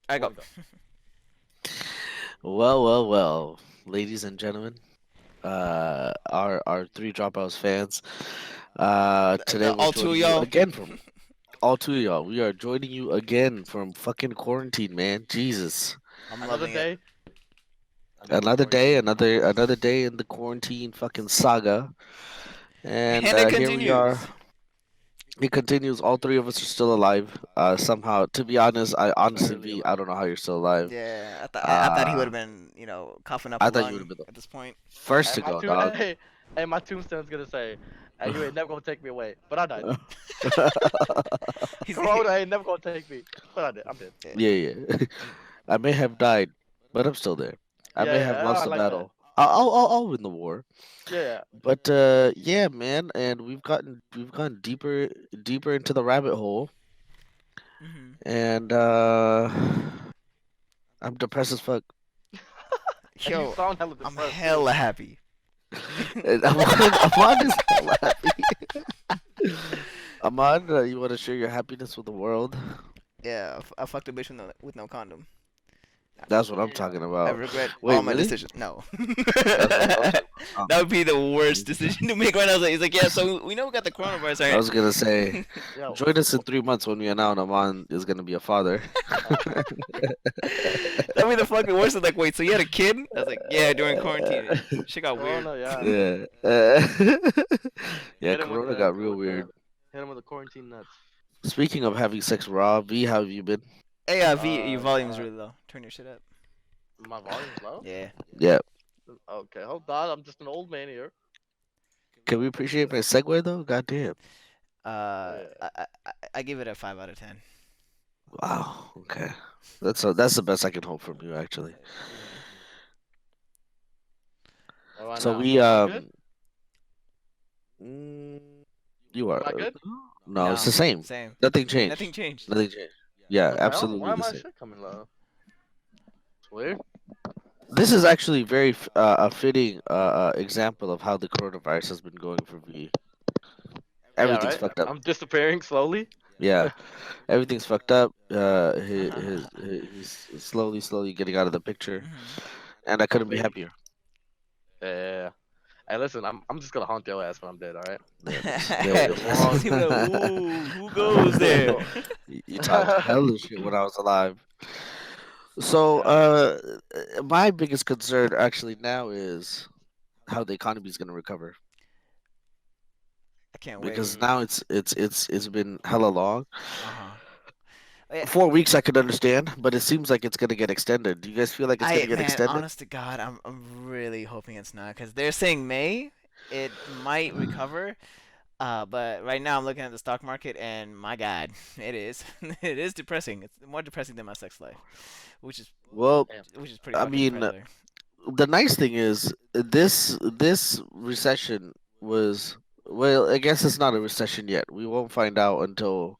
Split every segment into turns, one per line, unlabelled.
I go.
One go.
Well, ladies and gentlemen, our 3 dropouts fans. Today we're
All two of
joining you
y'all.
again from all two of y'all. We are joining you again from fucking quarantine, man. Jesus,
I'm
Another
loving it.
day, another
another day,
quarantine.
another day in the quarantine fucking saga, and
And it
here we are.
continues.
It continues. All three of us are still alive. Somehow, to be honest, I honestly,
Barely
V, I
alive.
don't know how you're still alive.
Yeah, I thought he would
Uh,
have been, coughing up a
I thought you would have
lung
been the
at this point.
first
And
to
my
go,
tomb,
dog.
hey, my tombstone's gonna say, "Hey, you ain't never gonna take me away." But I died.
He's
Corona ain't never gonna take me. But I did. I'm dead.
Yeah, yeah. I may have died, but I'm still there. I may have
Yeah,
lost
I
the
like that.
battle. I'll win the war.
Yeah.
But yeah, man, and we've gone deeper into the rabbit hole,
hmm
and I'm depressed as fuck.
And you
Yo,
sound hella
I'm
depressed too.
hella happy.
And Amon is hella happy. Amon, you want to share your happiness with the world?
Yeah, I fucked a bitch with no condom.
That's what I'm
Damn.
talking
I
about.
regret
Wait,
all my
really?
decisions. No.
That's what I was talking about.
That would be the worst decision to make right now. He's like, yeah, so we know we got the coronavirus,
I was gonna say,
right?
Yo,
join us in 3 months when we announce Amon is gonna be a father.
That'd be the fucking worst. Like, wait, so you had a kid? I was like, yeah, during quarantine. Shit got weird.
Corona, yeah.
Yeah. Yeah,
Hit him with
Corona
the
got real
with the
weird.
hit him with the quarantine nuts.
Speaking of having sex raw, V, how have you been?
Hey, V, your volume's
Uh,
really low. Turn your shit up.
my volume's low.
Yeah.
Yeah.
Okay, hold on. I'm just an old man here.
Can we appreciate my segue though? God damn.
Yeah.
I give it a 5 out of 10.
Wow. Okay. That's the best I can hope from you actually.
Yeah.
What about
So
now?
we
I'm good.
mm, you are
Am I good?
no, it's
No,
the same.
same.
Nothing
Nothing
changed.
changed.
Nothing changed. Yeah,
What the hell?
absolutely
Why
the
am I
same.
shit coming low? It's weird.
This is actually very a fitting example of how the coronavirus has been going for V.
Yeah,
Everything's
right.
fucked up.
I'm disappearing slowly.
Yeah, everything's fucked up.
Uh-huh.
He's slowly getting out of the picture,
hmm
and I
My
couldn't be
face.
happier.
Yeah. Hey, listen. I'm just gonna haunt your ass when I'm dead. All right.
Yeah, this,
It's gonna be a long.
See what? Ooh, who goes there?
So.
you talked hella shit when I was alive. So,
Yeah.
my biggest concern actually now is how the economy is going to recover
I can't wait.
because now it's been hella long.
Uh-huh. Yeah,
4 weeks I could understand, but it seems like it's going to get extended. Do you guys feel like it's going to get
man,
extended?
honest to God, I'm really hoping it's not because they're saying May it might recover. But right now I'm looking at the stock market and my God, it is it is depressing. It's more depressing than my sex life, which is
Well,
Damn.
which is pretty
I
fucking
mean,
depressing.
the nice thing is this recession was, well, I guess it's not a recession yet. We won't find out until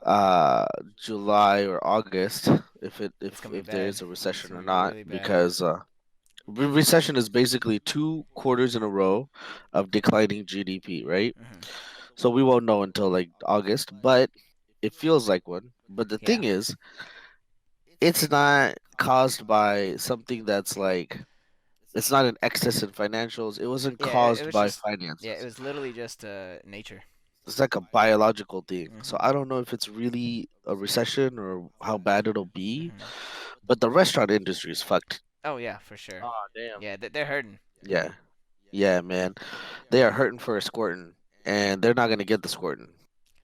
uh July or August
It's gonna be
if there
bad.
is a
It's
recession
gonna
or
be
not,
really bad.
because recession is basically 2 quarters in a row of declining GDP, right?
hmm
So we won't know until like August, but it feels like one. But the
Yeah.
thing is, it's not caused by something that's like, it's not an excess in financials. It wasn't
Yeah. It
caused
was
by
just. Yeah. It
finances.
was literally just nature.
It's like a biological thing. So
hmm
I don't know if it's really a recession or how bad it'll be.
hmm
But the restaurant industry is fucked.
Oh yeah, for sure.
Ah, damn.
Yeah, they're hurting.
Yeah. Yeah, man. They are hurting for a squirting, and they're not gonna get the squirting.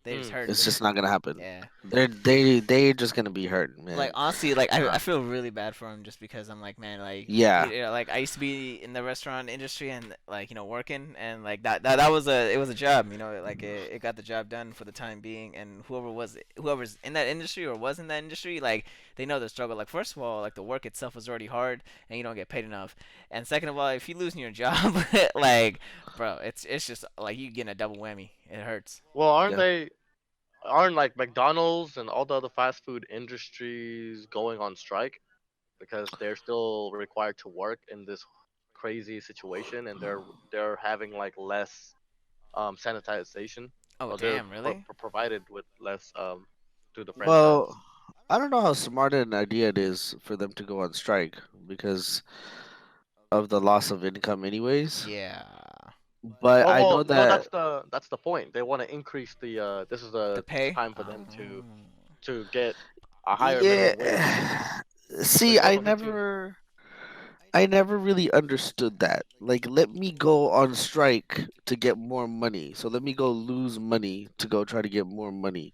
They just
Mm.
hurting.
It's just not gonna happen.
Yeah.
They're just gonna be hurting,
Like
man.
honestly, like I
Ah.
feel really bad for him just because I'm like, man, like
Yeah.
like I used to be in the restaurant industry and like working and like that was a job, like it got the job done for the time being, and whoever's in that industry or was in that industry, like they know the struggle. Like first of all, like the work itself was already hard and you don't get paid enough, and second of all, if you losing your job, like bro, it's just like you getting a double whammy. It hurts.
Well,
Yeah.
aren't like McDonald's and all the other fast food industries going on strike because they're still required to work in this crazy situation, and they're having like less sanitization,
Oh
or they're
damn, really?
provided with less to the
Well,
franchise.
I don't know how smart an idea it is for them to go on strike because of the loss of income, anyways.
Yeah.
But
Oh
I
well,
know
no,
that,
that's the point. They want to increase the. This is
The
the
pay.
time for
Oh.
them to get a higher minimum wage.
yeah.
So
See,
you go from 15.
I never really understood that. Like, let me go on strike to get more money. So let me go lose money to go try to get more money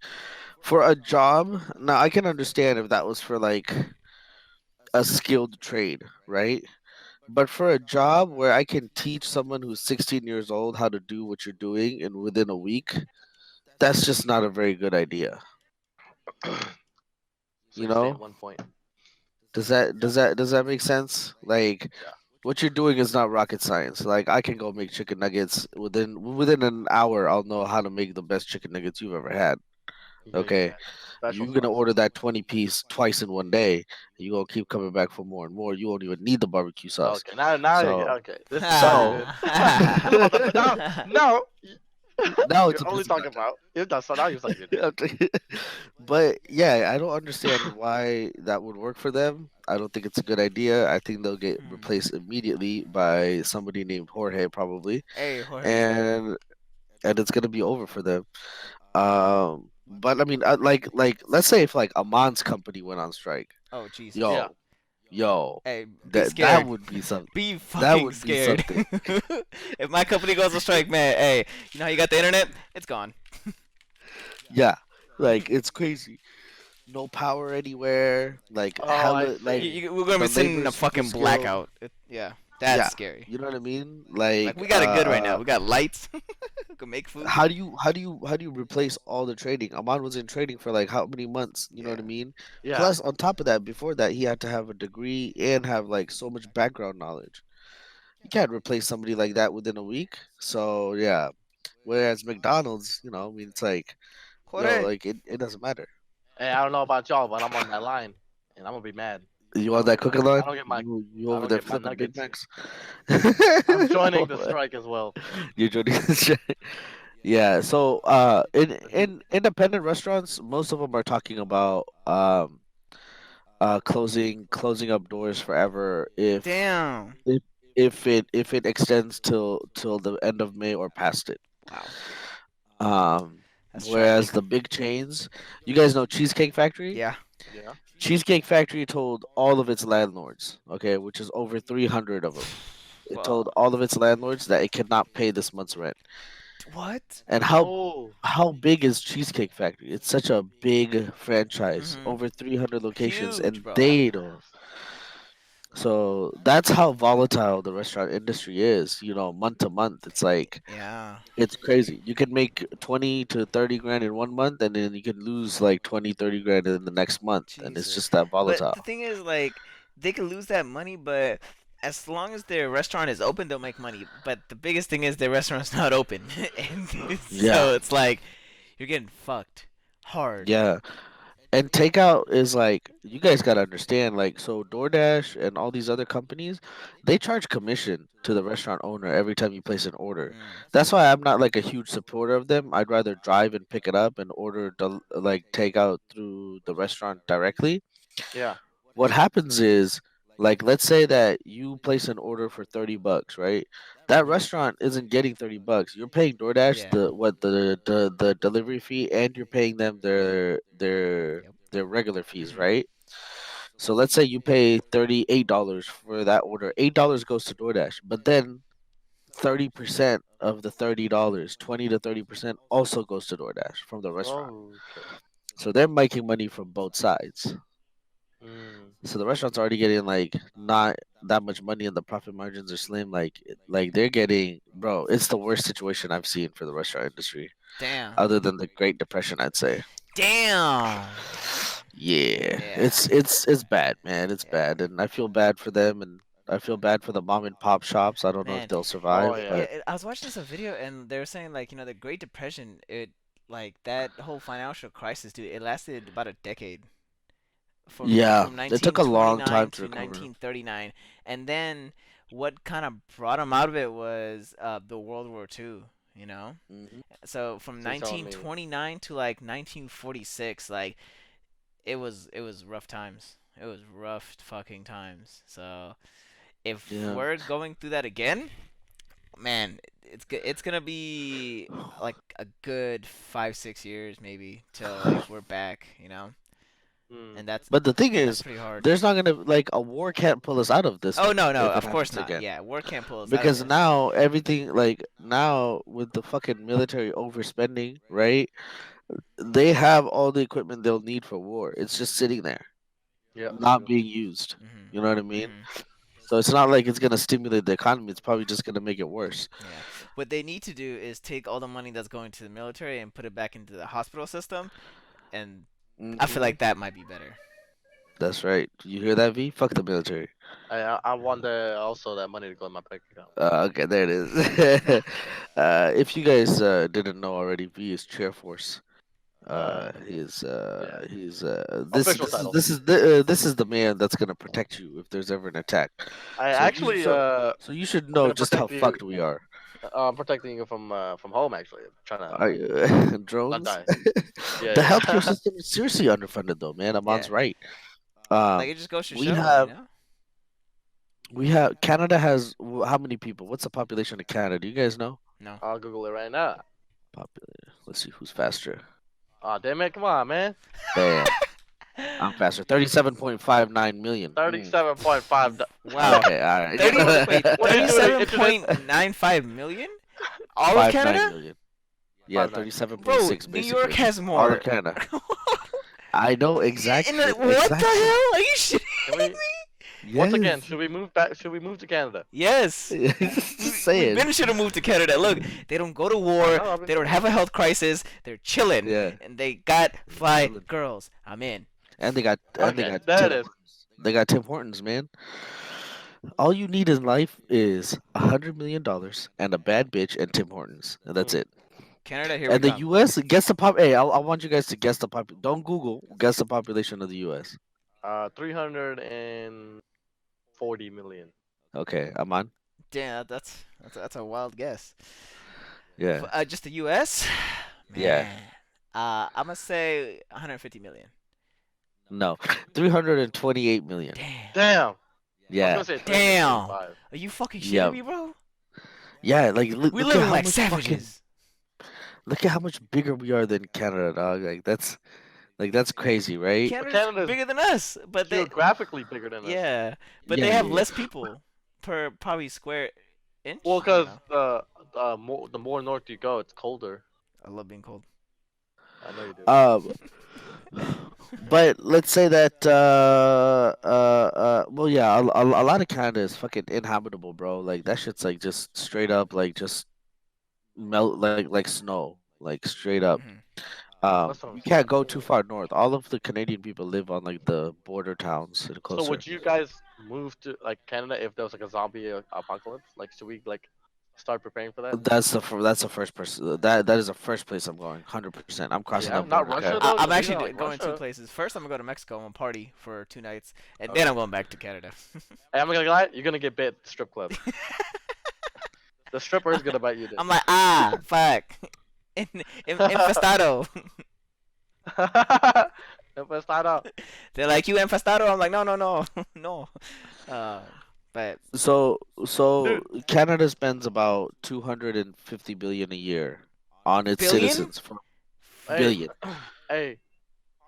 for a job. Now I can understand if that was for like a skilled trade, right? But for a job where I can teach someone who's 16 years old how to do what you're doing and within a week, that's just not a very good idea.
So
You
you're saying
know?
1 point.
Does that make sense? Like
Yeah.
what you're doing is not rocket science. Like I can go make chicken nuggets within an hour. I'll know how to make the best chicken nuggets you've ever had.
Yeah, you
Okay,
get special
you're gonna
sauce.
order that 20 piece twice in one day. You gonna keep coming back for more and more. You won't even need the barbecue sauce.
Okay, now you get
So
okay. This is starting
so
to. This is about to now now.
now it's
You're
a
only
busy
talking
budget.
about. You're done. So now you're starting to get
But yeah, I don't understand why that would work for them. I don't think it's a good idea. I think they'll get
Hmm.
replaced immediately by somebody named Jorge probably,
Hey, Jorge.
and it's gonna be over for them. But I mean, like let's say if like Amon's company went on strike,
Oh Jesus.
yeah.
yo, yo,
Hey, be
that
scared.
would be something.
Be
That
fucking
would be
scared.
something.
If my company goes on strike, man, hey, you know how you got the internet? It's gone.
Yeah, like it's crazy. No power anywhere. Like
Oh, I
hella, like
see.
We're gonna be
the
sitting in a
labor's super
fucking
skilled.
blackout. Yeah, that's
Yeah,
scary.
you know what I mean.
Like
Like
we got it good right now. We got lights. We can make food.
how do you replace all the trading? Ahmad was in trading for like how many months? You know what
Yeah.
I mean?
Yeah.
Plus, on top of that, before that, he had to have a degree and have like so much background knowledge. You can't replace somebody like that within a week. So yeah. Whereas McDonald's, I mean, it's like, yo,
Jorge.
like it doesn't matter.
Hey, I don't know about y'all, but I'm on that line, and I'm gonna be mad.
You on that cooking
I
line?
don't get my
You
I
over
don't
there
get my
flipping Big
nuggets.
Macs?
I'm joining the
Oh,
strike as well.
you're joining the chat. Yeah. So in independent restaurants, most of them are talking about closing up doors forever
Damn.
if it extends till the end of May or past it.
Wow. That's
Whereas
tragic.
the big chains, you guys know Cheesecake Factory?
Yeah.
Yeah.
Cheesecake Factory told all of its landlords, okay, which is over 300 of them. It told
Fuck.
all of its landlords that it cannot pay this month's rent.
What?
And
Oh.
how big is Cheesecake Factory? It's such a big franchise,
Mhm.
over 300 locations,
Huge,
and
bro.
That's
they don't.
massive.
So that's how volatile the restaurant industry is. Month to month, it's like
Yeah.
it's crazy. You can make 20 to 30 grand in one month, and then you can lose like 20, 30 grand in the next month, and it's
Jesus.
just that
But
volatile.
the thing is, like, they could lose that money, but as long as their restaurant is open, they'll make money. But the biggest thing is their restaurant's not open, and
Yeah,
so it's like you're getting fucked hard.
yeah. And takeout is like you guys gotta understand, like so DoorDash and all these other companies, they charge commission to the restaurant owner every time you place an order.
Mm.
That's why I'm not like a huge supporter of them. I'd rather drive and pick it up and order like takeout through the restaurant directly.
Yeah.
What happens is, like, let's say that you place an order for $30, right? That
Mhm.
restaurant isn't getting $30. You're paying DoorDash
Yeah.
the delivery fee, and you're paying them
Yep.
their regular fees,
Mhm.
right? So let's say you pay $38 for that order. $8 goes to DoorDash, but then 30% of the $30, 20 to 30% also goes to DoorDash from the restaurant.
Okay.
So they're making money from both sides.
Mm.
So the restaurant's already getting like not that much money, and the profit margins are slim. Like they're getting, bro. It's the worst situation I've seen for the restaurant industry,
Damn.
other than the Great Depression, I'd say.
Damn.
Yeah,
Yeah.
it's bad, man. It's
Yeah.
bad, and I feel bad for them, and I feel bad for the mom and pop shops. I don't know if
Man,
they'll
Oh
survive,
yeah.
but
I was watching some video and they were saying like the Great Depression, it like that whole financial crisis, dude, it lasted about a decade
yeah,
from
it took a long
1929
time to
to
recover.
1939, and then what kind of brought them out of it was the World War II. You know,
Hmm.
so from
So you're telling me
1929 to like 1946, like it was rough times. It was rough fucking times. So if
Yeah.
we're going through that again, man, it's gonna be like a good 5 6 years maybe till like we're back,
Hmm.
and that's
But the thing
that's
is,
pretty hard.
there's not gonna like a war can't pull us out of this
Oh
one
no, no,
if it
of course
happens
not.
again.
Yeah, war can't pull us out of
Because
this.
now everything like now with the fucking military overspending, right? They have all the equipment they'll need for war. It's just sitting there,
Yeah, that's
not
true.
being used.
Mhm.
You know what I mean?
Mhm.
So it's not like it's gonna stimulate the economy. It's probably just gonna make it worse.
Yeah. What they need to do is take all the money that's going to the military and put it back into the hospital system, and I feel
Hmm.
like that might be better.
That's right. You hear that, V? Fuck the military.
I want also that money to go in my bank account.
Okay, there it is. If you guys didn't know already, V is Chair Force.
Yeah, yeah.
He's this
Official
this is
title.
this is this is the man that's gonna protect you if there's ever an attack.
I
So you
actually
so so you should
I'm
know
gonna
just how
protect you.
fucked we are.
I'm protecting you from home actually. Trying to
Are you,
not
drones?
die. Yeah,
The
yeah.
healthcare system is seriously underfunded though, man.
Yeah.
Amon's right.
Like it just goes to
We
show.
have Canada has how many people? What's the population of Canada? Do you guys know?
No.
I'll Google it right now.
Let's see who's faster.
Oh damn it! Come on, man.
Bam. I'm faster. 37.59 million.
37.5.
Wow.
Okay, all
30 wait,
right.
What are you doing? It's just
37.95 million? All of
59
Canada?
million. Yeah,
5'9".
Bro,
37.6
New York
basically.
has
All of
more.
Canada. I know exactly.
What the
Exactly.
hell? Are you shitting
Can
me?
we once again?
Yes.
Should we move back? Should we move to Canada?
Yes.
Just
We
saying.
been should have moved to Canada. Look, they don't go to
I
war.
know.
They don't have a health crisis. They're chilling,
Yeah.
and they got fly
Chilling.
girls. I'm in.
Okay, there it is.
They got Tim Hortons, man. All you need in life is $100 million and a bad bitch and Tim Hortons, and that's
Mm.
it.
Canada, here we
And the
come.
U.S. guess the pop. Hey, I want you guys to guess the pop. Don't Google. Guess the population of the U.S.
340 million.
Okay, I'm on.
Damn, that's a wild guess.
Yeah,
Just the U.S.
yeah.
Man, I'm gonna say 150 million.
No, 328 million.
Damn.
Damn. I
Yeah,
was gonna say
Damn.
345.
Are you fucking shitting
yeah,
me, bro?
yeah. Like
We
look at
living
how
like
much fucking
savages.
look at how much bigger we are than Canada, dog. That's crazy, right?
But
Canada's
Canada's
bigger than us, but they
geographically bigger than us.
yeah, but
Yeah,
they have
yeah,
less people per probably square inch.
Well,
I don't
because
know.
the more north you go, it's colder.
I love being cold.
I know you do.
yeah. But let's say that well yeah, a lot of Canada is fucking inhabitable, bro. Like that shit's like just straight up like just melt like snow, like straight up.
Hmm.
That's what I'm
You
saying.
can't go too far north. All of the Canadian people live on like the border towns and
So
closer.
would you guys move to like Canada if there was like a zombie apocalypse? Like, should we like start preparing for that?
That's the first person that is the first place I'm going. 100%. I'm crossing
Yeah,
that
not
border.
Russia
Okay.
though,
I'm
because
actually
like
going two
Russia.
places. First, I'm gonna go to Mexico and party for 2 nights, and then
Okay.
I'm going back to Canada.
Hey, I'm not gonna lie, you're gonna get bit at the strip club. The stripper is gonna bite you.
I'm like, fuck, infestado.
If I start out,
They're like, you infestado. I'm like, no, no, no, no. Uh, but
So
dude.
Canada spends about 250 billion a year on its
billion?
citizens for
Hey,
billion.
hey,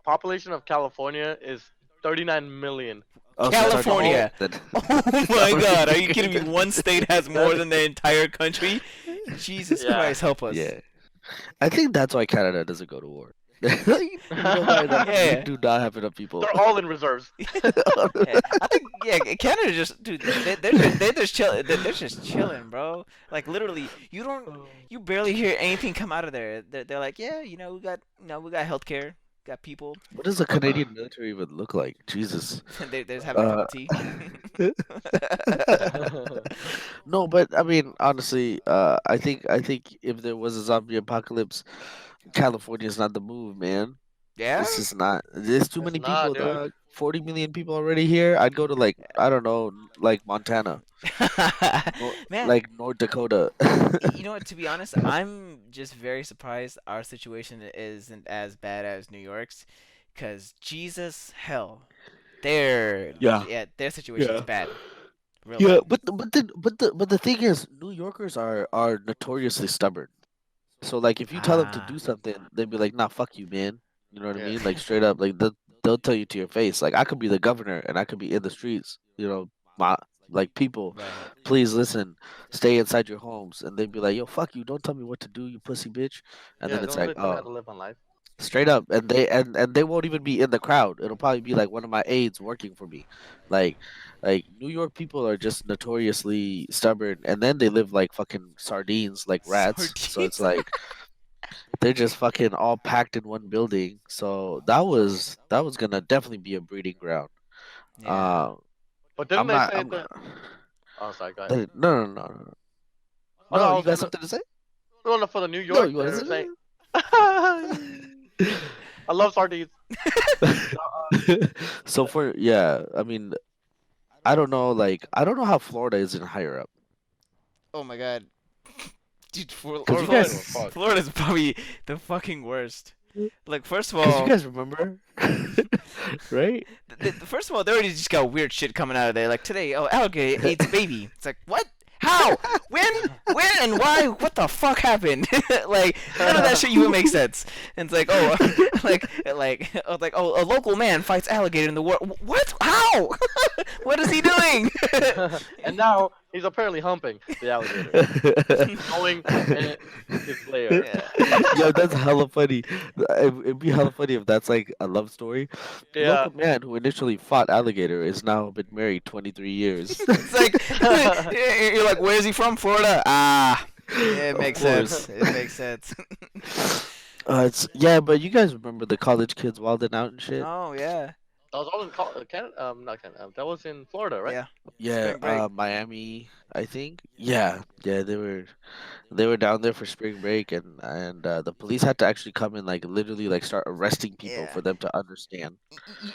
population of California is 39 million.
Oh, so it's already
California.
more than-
Oh my God, are you kidding me? One state has more than the entire country. Jesus
Yeah.
Christ, help us.
Yeah, I think that's why Canada doesn't go to war. You know why that
Yeah.
we do not have enough people.
They're all in reserves.
Yeah, I think Canada just dude they're just chilling they're just chilling, bro. Like literally, you barely hear anything come out of there. They're like, yeah, we got healthcare, got people.
What does the Canadian military even look like? Jesus.
They're just having a cup
Uh,
of tea.
no, but I mean, honestly, I think if there was a zombie apocalypse, California is not the move, man.
Yeah,
This is not. There's too
It's
many
not,
people,
dude.
dog. 40 million people already here. I'd go to like I don't know, like Montana,
man.
like North Dakota.
You know what? To be honest, I'm just very surprised our situation isn't as bad as New York's, Cause Jesus, hell, their
Yeah,
yeah, their situation's
yeah.
bad, real
Yeah,
bad.
but the thing is, New Yorkers are notoriously stubborn. So like, if you tell them to
Ah,
do something, they'd be like, "Nah, fuck you, man." You know what I
Yeah.
mean? Like, straight up, like they'll tell you to your face. Like, I could be the governor and I could be in the streets. My like, people,
right.
please listen, stay inside your homes, and they'd be like, "Yo, fuck you, don't tell me what to do, you pussy bitch." And then
Yeah.
it's
Don't
like,
really tell me how
oh,
to live my life.
straight up, and they won't even be in the crowd. It'll probably be like one of my aides working for me. like like New York people are just notoriously stubborn, and then they live like fucking sardines, like rats. So it's
Sardines.
like they're just fucking all packed in one building. So that was gonna definitely be a breeding ground.
Yeah.
uh,
But didn't
I'm
they
not
say
I'm
that?
not
Oh, sorry. Go ahead.
no, no, no, no, no.
Oh no,
No,
I
you
was
got
gonna.
something to say?
No, no, for the New
No,
York,
you want
they're saying.
to
I
say?
love sardines. No,
So for yeah, I mean, I don't know. Like, I don't know how Florida is in higher up,
Oh my god, dude.
because
I
you
don't give a
guys,
fuck.
Florida's probably the fucking worst. Like, first of
because you
all,
guys remember, right?
first of all, they already just got weird shit coming out of there. Like today, oh, alligator ate a baby. It's like what? How? When? When and why? What the fuck happened? Like none of that shit even makes sense. And it's like oh, oh, a local man fights alligator in the water. What? How? What is he doing?
And now he's apparently humping the alligator, going in his lair.
Yeah.
Yo, that's hella funny. It'd be hella funny if that's like a love story. The
Yeah.
local man who initially fought alligator is now been married 23 years.
It's like you're like, where is he from? Florida. Ah, yeah, it
Of
makes
course.
sense. It makes sense.
It's yeah, but you guys remember the college kids wilding out and shit?
Oh yeah,
That was all in Canada. Not Canada. That was in Florida, right?
yeah.
Yeah,
Spring break.
Miami, I think. Yeah, yeah, they were down there for spring break, and the police had to actually come and like literally like start arresting people
Yeah.
for them to understand.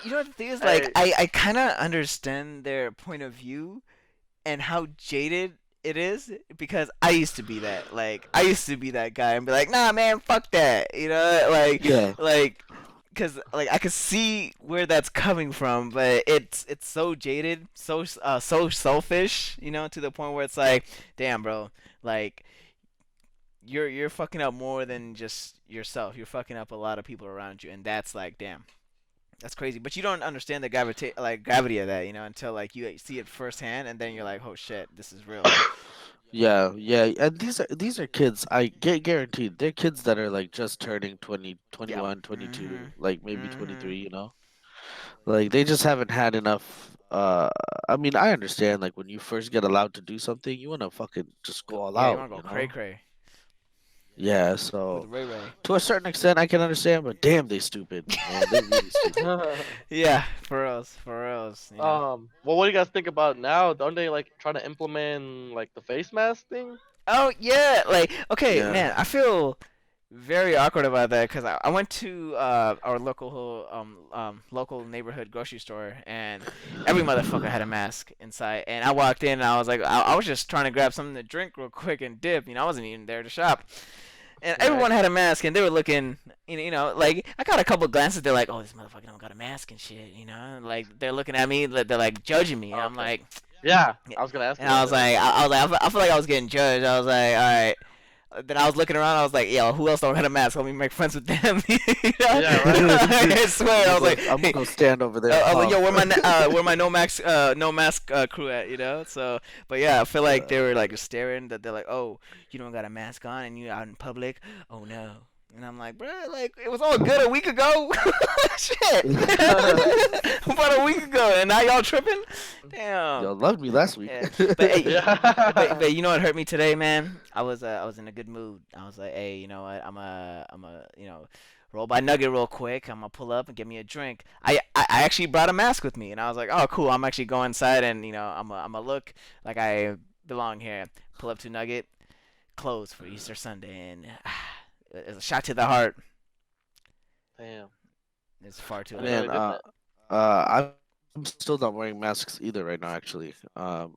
You know what the thing is? Like,
Hey,
I kind of understand their point of view and how jaded it is because I used to be that. Like, I used to be that guy and be like, nah, man, fuck that. You know,
Yeah,
cause like I could see where that's coming from, but it's so jaded, so selfish, you know, to the point where it's like, damn, bro, like you're fucking up more than just yourself. You're fucking up a lot of people around you, and that's like, damn, that's crazy. But you don't understand the gravity of that, you know, until like you see it firsthand, and then you're like, oh shit, this is real.
yeah, yeah. And these are kids. I get guaranteed they're kids that are like just turning 20,
Yep.
21, 22,
Mhm.
like maybe
Mhm.
23. Like they just haven't had enough. I mean, I understand. Like when you first get allowed to do something, you wanna fucking just go all
Yeah, you
out.
wanna go cray cray
Yeah.
with
So
Ray Ray.
to a certain extent, I can understand, but damn, they stupid, man. They really stupid.
Yeah, for reals, you know.
well, what do you guys think about now? Don't they like try to implement like the face mask thing?
Oh yeah, like okay,
Yeah.
man, I feel very awkward about that because I went to our local neighborhood grocery store and every motherfucker had a mask inside and I walked in and I was like I was just trying to grab something to drink real quick and dip, you know, I wasn't even there to shop and
Right.
everyone had a mask and they were looking, like I got a couple glances. They're like, "Oh, this motherfucker don't got a mask and shit," you know. Like they're looking at me, they're like judging me, and I'm
Okay.
like,
Yeah, I was gonna ask
and
you
I
that.
was
They're like,
like, I was like, I feel like I was getting judged. I was like, all right. Then I was looking around. I was like, yo, who else don't got a mask? Let me make friends with them. You know?
yeah, right.
I swear. I was like,
I'm gonna go stand over there.
I was like,
Huh.
yo, where my no mask crew at? You know. So, but yeah, I feel like they were like staring. That they're like, oh, you don't got a mask on and you out in public. Oh no. And I'm like, bro, like it was all good a week ago. Shit. About a week ago, and now y'all tripping? Damn.
Y'all loved me last week.
Yeah. But hey,
Yeah.
but you know what hurt me today, man? I was in a good mood. I was like, hey, you know what? I'm a roll by Nugget real quick. I'm gonna pull up and get me a drink. I actually brought a mask with me, and I was like, oh cool. I'm actually going inside, and I'm a look like I belong here. Pull up to Nugget, closed for Easter Sunday, and it's a shot to the heart.
Damn.
It's far too
I didn't know
late.
they
Man,
did that.
I'm still not wearing masks either right now. Actually, well,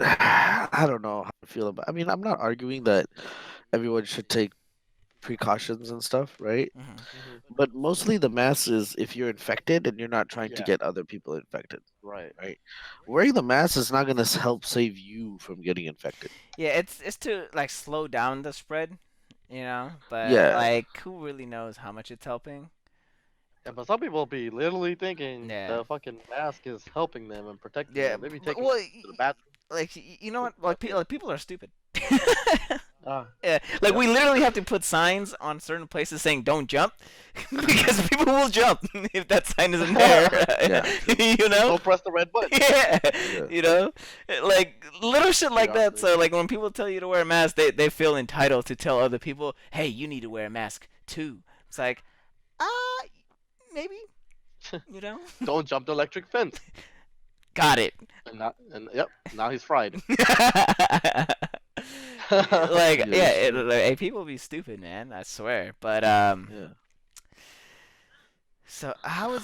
I don't know how I feel about. I mean, I'm not arguing that everyone should take precautions and stuff, right?
Mhm.
Hmm.
But mostly the mask is if you're infected and you're not trying to
Yeah.
get other people infected,
Right.
right? Wearing the mask is not going to help save you from getting infected.
Yeah, it's to like slow down the spread, you know. But
Yeah,
like, who really knows how much it's helping?
Yeah, but some people be literally thinking
Yeah,
the fucking mask is helping them and protecting
yeah.
them. They be
But
taking
well,
it to the bathroom.
you know what?
That's it.
Like people are stupid.
Ah,
Yeah, like
yep.
we literally have to put signs on certain places saying "Don't jump," because people will jump if that sign isn't there.
yeah, true.
You know?
Don't press the red button.
Yeah,
Yeah.
you know, like little shit like that.
Curiosity.
So like when people tell you to wear a mask, they feel entitled to tell other people, "Hey, you need to wear a mask too." It's like, uh, maybe, you know,
Don't jump the electric fence.
got it.
And yep, now he's fried.
Like
Yeah,
yeah,
that's true.
like, people be stupid, man. I swear. But
Yeah.
so how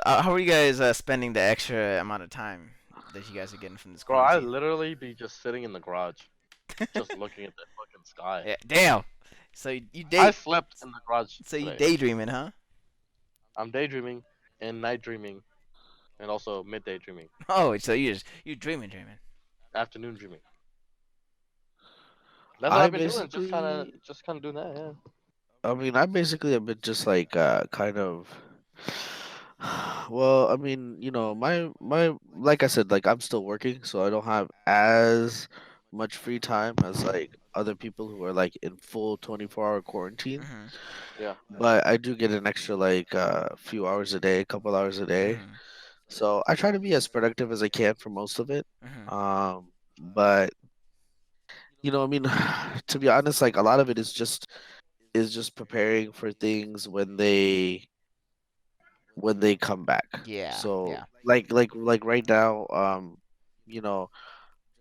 are you guys spending the extra amount of time that you guys are getting from this
Bro, I
quarantine?
literally be just sitting in the garage, just looking at the fucking sky.
Yeah, damn. So
I slept in the garage
so you
today.
daydreaming, huh?
I'm daydreaming and night dreaming and also midday dreaming,
Oh, so you dreaming.
afternoon dreaming. That's what
I
I've been doing.
basically,
Just kind of doing that. Yeah.
I mean, I basically have been just like kind of. Well, I mean, like I said, like I'm still working, so I don't have as much free time as like other people who are like in full 24-hour quarantine.
Mhm.
Yeah.
But I do get an extra like few hours a day, a couple hours a day.
Mhm.
So I try to be as productive as I can for most of it.
Mhm.
But I mean, to be honest, like a lot of it is just preparing for things when they come back.
Yeah.
So
Yeah.
like right now, you know,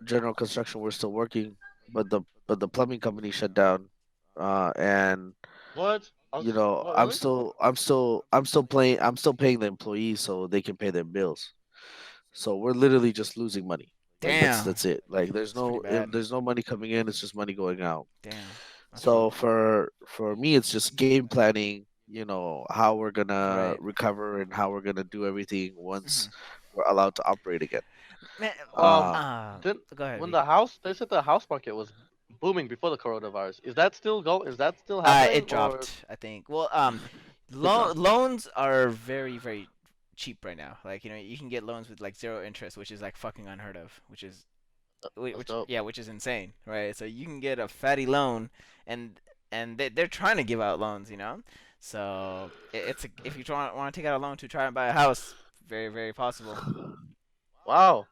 general construction we're still working, but the plumbing company shut down, and
What? What
I'm
really?
still I'm still paying the employees so they can pay their bills. So we're literally just losing money. Like that's
Damn.
that's it. Like there's
It's pretty
no if
bad.
there's no money coming in, it's just money going out.
Damn. That's
So
rough.
for me, it's just game planning. How we're gonna
Right.
recover and how we're gonna do everything
Mhm.
once we're allowed to operate again.
Man,
Um,
Uh,
then
go ahead,
when
V.
they said the house market was booming before the coronavirus. Is that still go? Is that still happening
It
or
dropped, I think. Well,
it dropped.
loans are very cheap right now. Like, you can get loans with like zero interest, which is like fucking unheard of,
that's dope?
which is insane, right? So you can get a fatty loan, and they're trying to give out loans, you know. So if you want to take out a loan to try and buy a house, very possible.
Wow.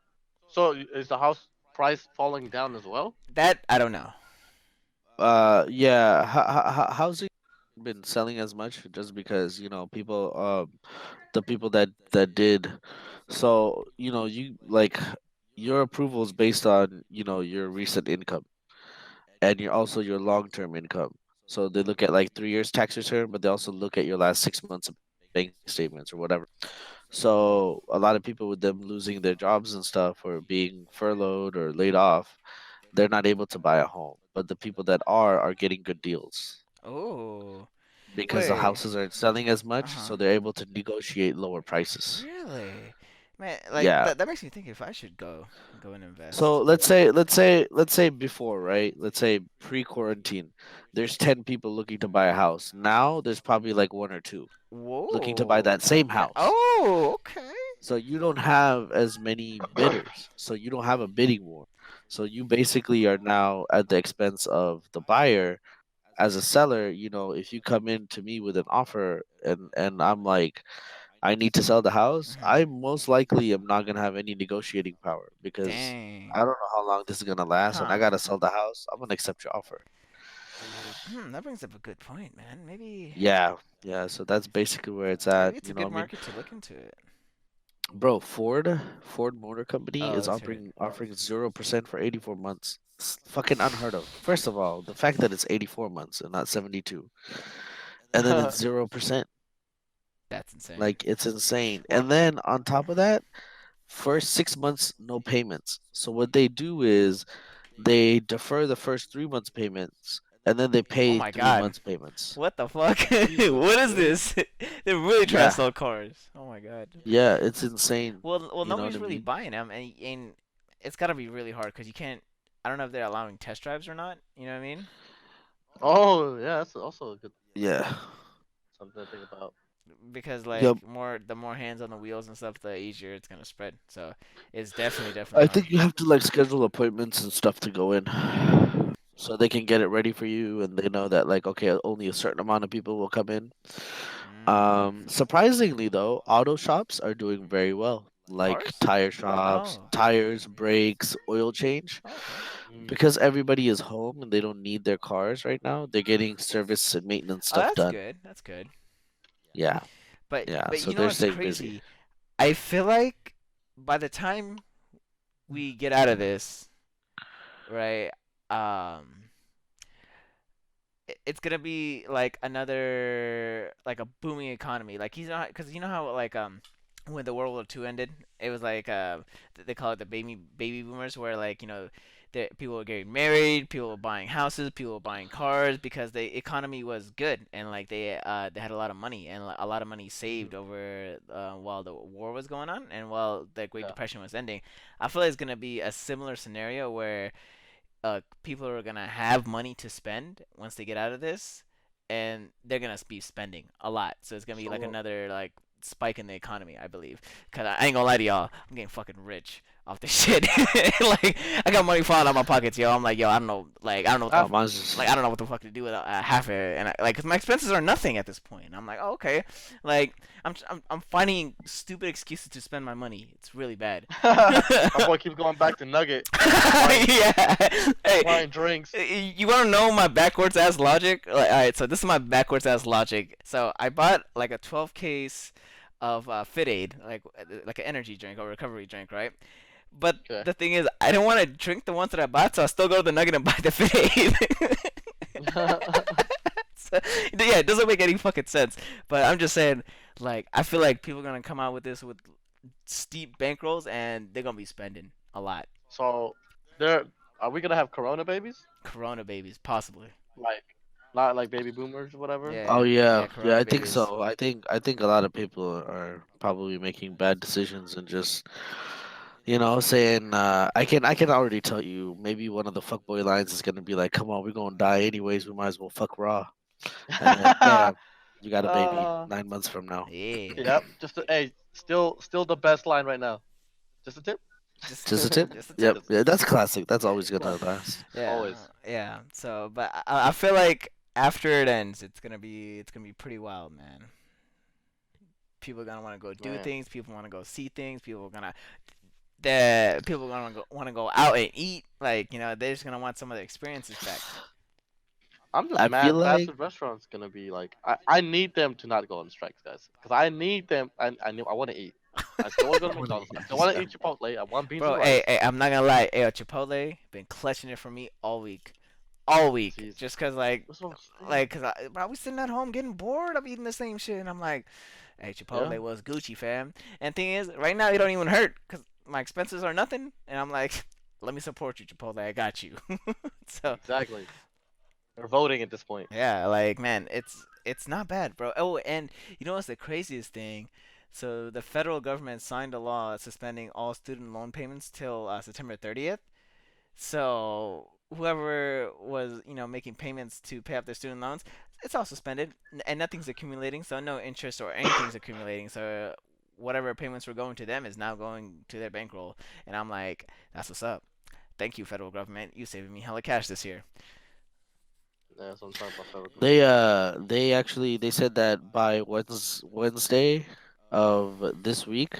So is the house price falling down as well?
That I don't know.
Yeah. Housing been selling as much just because people the people that did so you like your approval is based on your recent income and your long-term income. So they look at like 3 years tax return, but they also look at your last 6 months of bank statements or whatever. So a lot of people with them losing their jobs and stuff or being furloughed or laid off, they're not able to buy a home. But the people that are getting good deals
Oh,
because the
wait.
houses aren't selling as
Uh
much,
huh.
so they're able to negotiate lower prices.
Really? Man, like
Yeah.
that makes me think if I should go and
So
invest.
let's say before, right? Let's say pre-quarantine, there's 10 people looking to buy a house. Now there's probably like one or two looking to buy
Whoa.
that same
Man.
house.
Oh, okay.
So you don't have as many bidders. So you don't have a bidding war. So you basically are now at the expense of the buyer. As a seller, if you come in to me with an offer and I'm like, I need to sell the house,
Mhm.
I most likely am not gonna have any negotiating power because I
Dang.
don't know how long this is gonna last, and I
Huh.
gotta sell the house. I'm gonna accept your offer.
Mhm.
That brings up a good point, man.
Yeah, yeah. So that's basically where it's at.
Maybe it's a good
I mean,
market to look into it.
bro, Ford Motor Company
Oh,
is
let's hear it.
offering 0% for 84 months. It's fucking unheard of. First of all, the fact that it's 84 months and not 72, and then it's 0%,
That's insane.
like it's insane.
What?
And then on top of that, first 6 months no payments. So what they do is they defer the first 3 months payments, and then they
Oh
pay
my
three
God.
months payments.
What the fuck?
Jesus,
What is
really?
this? They're really trying to
Yeah,
sell cars. Oh my God.
yeah, it's insane.
Well,
You know what
nobody's
I
really
mean?
buying them, and it's gotta be really hard because you can't. I don't know if they're allowing test drives or not. You know what I mean?
Oh yeah, that's also a good
Yeah.
something to think about.
Because
Yep.
the more hands on the wheels and stuff, the easier it's gonna spread. So it's definitely
I
hard.
think you have to like schedule appointments and stuff to go in, so they can get it ready for you, and they know that like okay, only a certain amount of people will come in.
Mm.
Surprisingly though, auto shops are doing very well. Like
Cars?
tire shops,
Oh.
tires, brakes, oil change.
Oh, okay.
Mm.
Because everybody is home and they don't need their cars right now, they're getting service and maintenance
Oh,
stuff
that's
done.
good. That's good.
Yeah, yeah.
But
So
you know
they're
what's
staying busy.
crazy? I feel like by the time we get out of this, right? Um, it's gonna be like another like a booming economy. Like he's not because you know how like when the World War II ended, it was like they call it the baby boomers, where like the people were getting married, people were buying houses, people were buying cars because the economy was good and like they had a lot of money and a lot of money
Mhm.
saved over while the war was going on and while the Great
Yeah.
Depression was ending. I feel like it's gonna be a similar scenario where people are gonna have money to spend once they get out of this, and they're gonna be spending a lot. So it's gonna be like
So
another like spike in the economy, I believe. Cause I ain't gonna lie to y'all, I'm getting fucking rich off this shit. Like I got money falling out of my pockets, yo. I'm like, yo, I don't know, like I don't know what
Oh,
the
mine's just
like I don't know what the fuck to do with half of it, and like, cause my expenses are nothing at this point. I'm like, oh, okay, like I'm finding stupid excuses to spend my money. It's really bad.
my boy keeps going back to Nugget, buying
Yeah. Hey,
buying drinks.
you want to know my backwards ass logic? Like, all right, so this is my backwards ass logic. So I bought like a 12 case of Fit Aid, like an energy drink or recovery drink, right? But
Okay.
the thing is, I don't want to drink the ones that I bought, so I still go to the Nugget and buy the Fit Aid. So, yeah, it doesn't make any fucking sense. But I'm just saying, like, I feel like people are gonna come out with this with steep bankrolls, and they're gonna be spending a lot.
So, there are we gonna have Corona babies?
Corona babies, possibly.
Like, not like baby boomers or whatever.
oh
Yeah,
yeah,
yeah,
yeah.
Corona
I think
babies.
so. I think a lot of people are probably making bad decisions and just saying I can already tell you maybe one of the fuckboy lines is gonna be like, come on, we're gonna die anyways. We might as well fuck raw, and then bam, you got a baby
uh,
9 months from now.
Yeah,
yep. Hey, still the best line right now. Just a tip.
just
Just a tip.
just a tip.
Yep.
Just a
Yeah,
tip.
that's classic. That's always gonna
Classic.
last.
Yeah,
Always.
yeah. So, but I feel like after it ends, it's gonna be pretty wild, man. People are gonna want to go do
Man,
things. People want to go see things. People are gonna want to go out and eat. Like they're just gonna want some of the experiences back.
I'm just
I feel
mad. Fast
like
food restaurants gonna be like, I need them to not go on strikes, guys, because I need them. I want to eat. I still want to go to
I wanna
McDonald's.
eat
I still
this
want to
guy.
eat Chipotle. I want beans
Bro,
and rice.
hey, I'm not gonna lie. Hey, Chipotle been clutching it for me all week.
Jeez,
Just cause like,
that's what I'm saying.
bro, I was sitting at home getting bored of eating the same shit, and I'm like, hey,
Yeah,
Chipotle was Gucci, fam. And thing is, right now it don't even hurt, cause my expenses are nothing, and I'm like, let me support you, Chipotle. I got you. So
exactly. They're voting at this point.
yeah, like man, it's not bad, bro. Oh, and you know what's the craziest thing? So the federal government signed a law suspending all student loan payments till September 30th. So whoever was, making payments to pay off their student loans, it's all suspended and nothing's accumulating. So no interest or anything's accumulating. So whatever payments were going to them is now going to their bankroll. And I'm like, that's what's up. Thank you, federal government. You saving me hella cash this year.
Yeah, that's what I'm talking about. Federal government.
They said that by Wednesday of this week,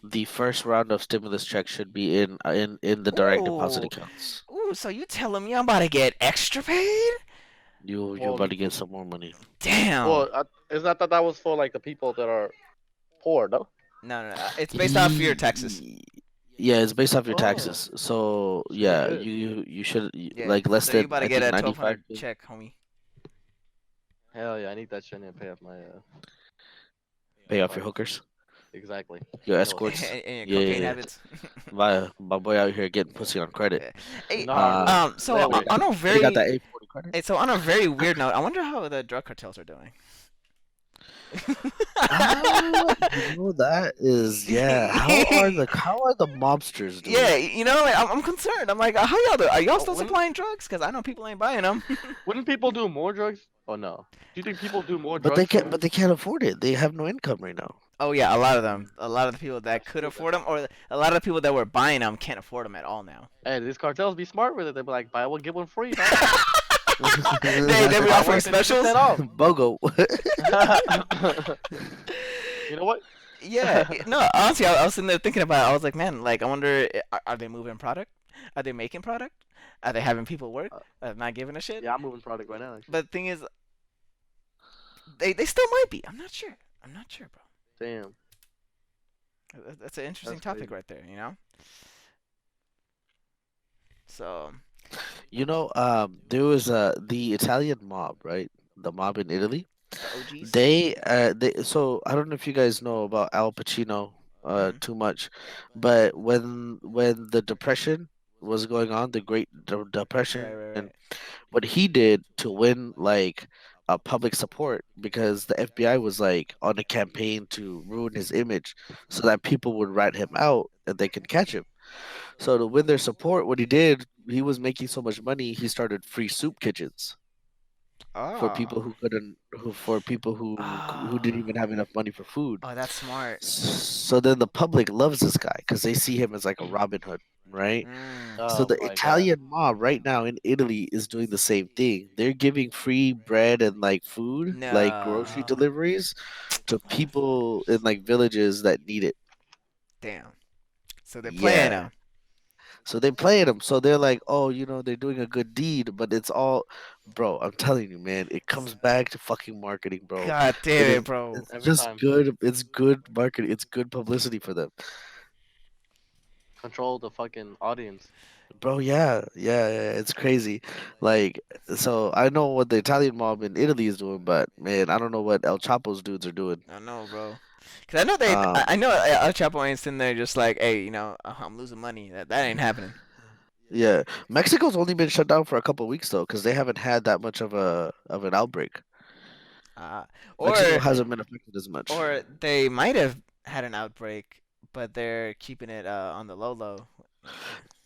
the first round of stimulus checks should be in the direct deposit
Ooh,
accounts.
ooh. So you telling me I'm about to get extra paid?
You
Well,
about to get some more money.
Damn.
well, isn't that was for like the people that are poor, no?
No, no, no. It's based off your taxes.
Ye- Yeah, it's based off your
Oh,
taxes. So
it's pretty
yeah,
good.
you should
Yeah.
like less
So you
than
about to
I
get
think
a
95.
1,200 check, homie.
Hell yeah, I need that shit and pay off my
Pay off your
funds.
hookers,
Exactly.
your
You know what's up.
escorts.
And your
Yeah,
cocaine
yeah, yeah.
habits.
My boy out here getting pussy on credit.
Hey,
Nah,
Uh,
so
stay away.
on a
they got
very
that A40 credit.
Hey, so on a very weird note, I wonder how the drug cartels are doing.
That is yeah. How are the mobsters
Yeah,
doing?
like, I'm concerned. I'm like, how y'all do? Are y'all
Oh,
still
wouldn't
supplying drugs? Cause I know people ain't buying them.
wouldn't people do more drugs? Oh no. Do you think people do more
But they
drugs
can't.
than?
But they can't afford it. They have no income right now.
Oh yeah, a lot of them. A lot of the people that
That's
could
true.
afford them, or a lot of the people that were buying them can't afford them at all now.
Hey, these cartels be smart with it. They be like, buy one get one free, dog.
They be
Buy
offering
one 50%
specials.
off.
Bogo.
You know what?
Yeah, no, honestly, I was sitting there thinking about it. I was like, man, like, I wonder, are they moving product? Are they making product? Are they having people work? Are they not giving a shit?
Yeah, I'm moving product right now. Actually.
But the thing is, they still might be. I'm not sure. I'm not sure, bro.
Damn,
That's an interesting
that's
topic
crazy.
right there, you know? So,
There was the Italian mob, right? The mob in Italy.
the OGs?
They so I don't know if you guys know about Al Pacino
Hmm.
too much, but when the Depression was going on, the
Right,
Depression,
right, right.
what he did to win like public support because the FBI was like on a campaign to ruin his image so that people would rat him out and they can catch him. So to win their support, what he did, he was making so much money, he started free soup kitchens for
Oh.
people who couldn't, who for people who didn't
Oh.
even have enough money for food.
Oh, that's smart.
So then the public loves this guy because they see him as like a Robin Hood, right?
Mm.
So
Oh
the
my god.
Italian mob right now in Italy is doing the same thing. They're giving free bread and like food, like grocery
No.
deliveries to people in like villages that need it.
Damn. So they're playing
Yeah.
them.
So they play them. So they're like, oh, they're doing a good deed, but it's all, bro. I'm telling you, man, it comes back to fucking marketing, bro.
God
It
damn
is.
it, bro.
It's
Every
just
time.
good. It's good marketing. It's good publicity for them,
Control the fucking audience.
bro. Yeah, yeah, yeah. It's crazy. Like, so I know what the Italian mob in Italy is doing, but man, I don't know what El Chapo's dudes are doing.
I know, bro. Cause I know I
Um,
know El Chapo ain't sitting there just like, hey, I'm losing money. That ain't happening.
yeah, Mexico's only been shut down for a couple weeks though, because they haven't had that much of an outbreak.
Uh,
Mexico
or
hasn't been affected as much.
or they might have had an outbreak, but they're keeping it on the low low.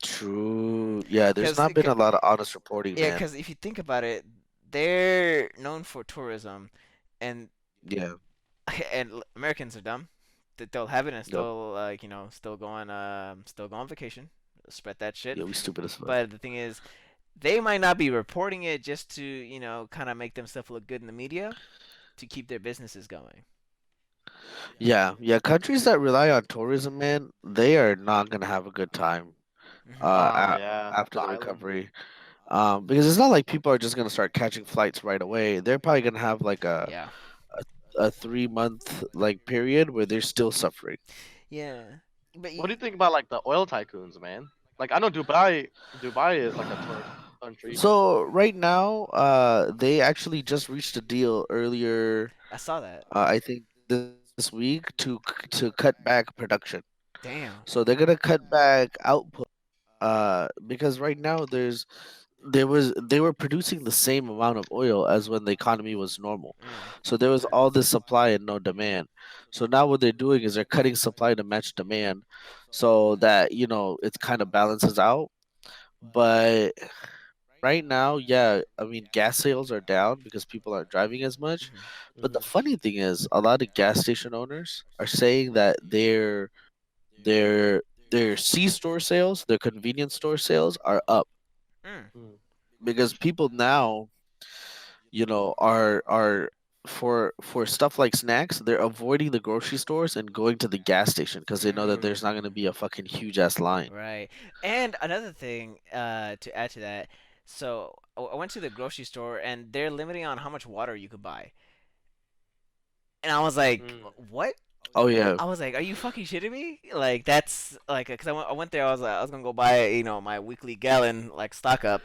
True. Yeah, there's
Cause,
not been a lot of honest reporting,
yeah,
man.
cause if you think about it, they're known for tourism, and
Yeah.
Americans are dumb. They'll have it and
Yep.
still still go on vacation, spread that shit.
Yeah, we stupid as fuck.
But the thing is, they might not be reporting it just to kind of make themselves look good in the media to keep their businesses going.
Yeah, yeah. Countries that rely on tourism, man, they are not gonna have a good time.
Hmm.
Uh,
Oh yeah,
after
the
the
island.
recovery. Because it's not like people are just gonna start catching flights right away. They're probably gonna have like
Yeah.
a 3 month like period where they're still suffering.
Yeah. But
What do you think about like the oil tycoons, man? Like I know Dubai is like a tourist country.
So right now, they actually just reached a deal earlier,
I saw that.
I think this week to cut back production.
Damn.
So they're gonna cut back output. Because right now they were producing the same amount of oil as when the economy was normal.
Mm.
So there was all this supply and no demand. So now what they're doing is they're cutting supply to match demand, so that it kind of balances out. But right now, yeah, I mean gas sales are down because people aren't driving as much.
Hmm.
But the
Hmm.
funny thing is, a lot of gas station owners are saying that their C store sales, their convenience store sales are up
Mm.
Hmm.
because people now, are for stuff like snacks, they're avoiding the grocery stores and going to the gas station because they know that there's not going to
Mm.
be a fucking huge ass line.
Right. And another thing, to add to that, so I went to the grocery store and they're limiting on how much water you could buy. And I was like,
Hmm.
what?
Oh yeah.
I was like, are you fucking shitting me? Like that's like, cause I went there. I was gonna go buy my weekly gallon like stock up.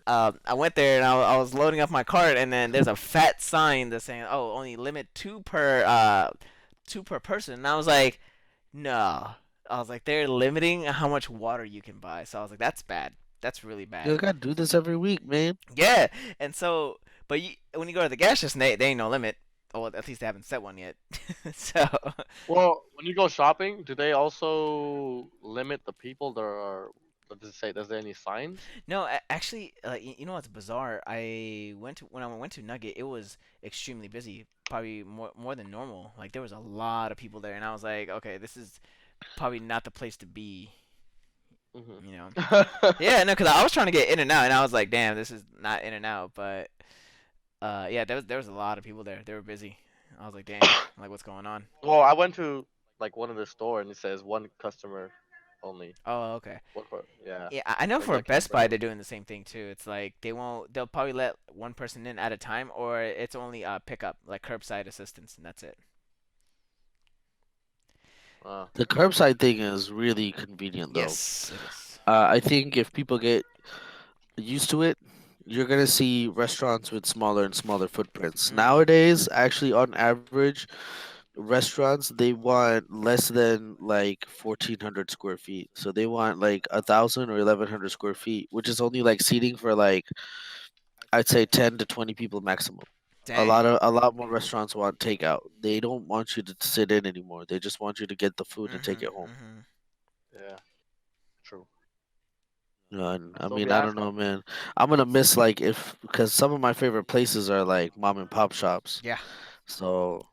I went there and I was loading up my cart and then there's a fat sign that's saying, oh, only limit two per person. And I was like, no. I was like, they're limiting how much water you can buy. So I was like, that's bad. that's really bad.
You gotta do this every week, man.
Yeah, and so, but when you go to the gas station, they ain't no limit. Well, at least they haven't set one yet. So,
Well, when you go shopping, do they also limit the people that are? What does it say? Does there any signs?
no, actually, you know what's bizarre? I went to when I went to Nugget, it was extremely busy, probably more than normal. Like there was a lot of people there, and I was like, okay, this is probably not the place to be.
Hmm.
You know? Yeah, no, cause I was trying to get in and out, and I was like, damn, this is not in and out. But yeah, there was a lot of people there. They were busy. I was like, damn, like what's going on?
Well, I went to like one of the store and it says one customer only.
Oh, okay.
Yeah,
Yeah, I know
like
for
that can
Best Buy
spread.
they're doing the same thing too. It's like they'll probably let one person in at a time, or it's only pickup, like curbside assistance, and that's it.
Uh,
The curbside thing is really convenient, though.
Yes, it is.
I think if people get used to it, you're gonna see restaurants with smaller and smaller footprints.
Mm.
Nowadays, actually, on average, restaurants they want less than like 1,400 square feet. So they want like 1,000 or 1,100 square feet, which is only like seating for like I'd say 10 to 20 people maximum.
Dang.
A lot more restaurants want takeout. They don't want you to sit in anymore. They just want you to get the food and take
Mhm.
it home.
Mhm.
yeah, true.
And
I
I
still
mean,
be
I don't
asking.
know, man. I'm gonna miss like if because some of my favorite places are like mom and pop shops.
Yeah.
So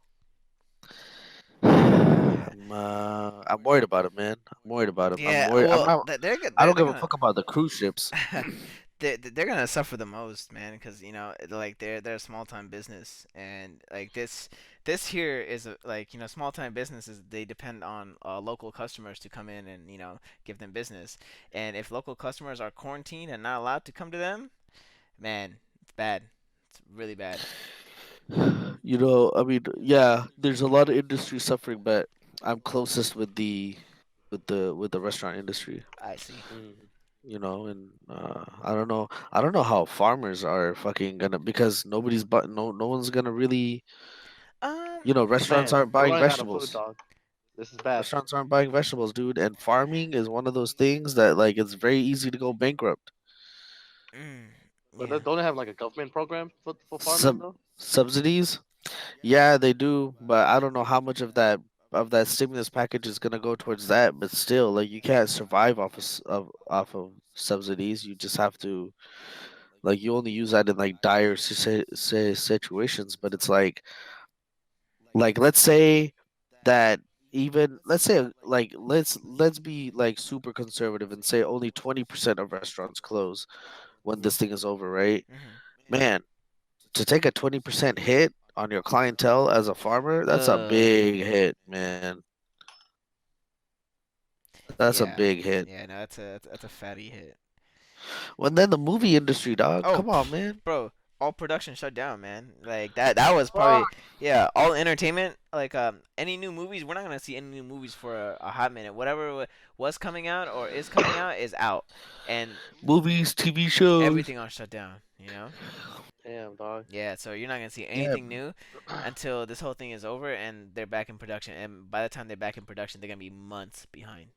Yeah.
I'm worried about it, man. I'm worried about it. I'm
Yeah.
worried. I'm
Well,
not. I
they're
don't
they're
give a
gonna
fuck about the cruise ships.
they're gonna suffer the most, man, because like they're a small time business, and like this here is like small time businesses they depend on local customers to come in and give them business, and if local customers are quarantined and not allowed to come to them, man, it's bad. It's really bad.
I mean, yeah, there's a lot of industry suffering, but I'm closest with the restaurant industry.
I see.
Mm.
And I don't know how farmers are fucking gonna because nobody's but no one's gonna really
Um.
restaurants
Man,
aren't
we're
buying
running out of food,
vegetables.
dog. This is bad.
Restaurants aren't buying vegetables, dude. And farming is one of those things that like it's very easy to go bankrupt.
Mm,
But
yeah.
don't they have like a government program for farming
Sub
though?
subsidies, yeah, they do, but I don't know how much of that stimulus package is gonna go towards that. But still, like you can't survive off of subsidies. You just have to like you only use that in like dire situations. But it's like let's say that even let's be like super conservative and say only 20% of restaurants close when
Hmm.
this thing is over, right?
Mhm.
Man, to take a 20% hit on your clientele as a farmer, that's a
Uh.
big hit, man. That's a
Yeah.
big hit.
Yeah. No, that's a fatty hit.
Well, then the movie industry, dog.
Oh,
Come on, man.
bro, all production shut down, man. Like that was probably
Fuck.
yeah, all entertainment. Like any new movies, we're not gonna see any new movies for a hot minute. Whatever was coming out or is coming out is out, and
Movies, TV shows.
everything on shut down.
Damn, dog.
Yeah, so you're not gonna see
Yeah.
anything new until this whole thing is over and they're back in production. And by the time they're back in production, they're gonna be months behind,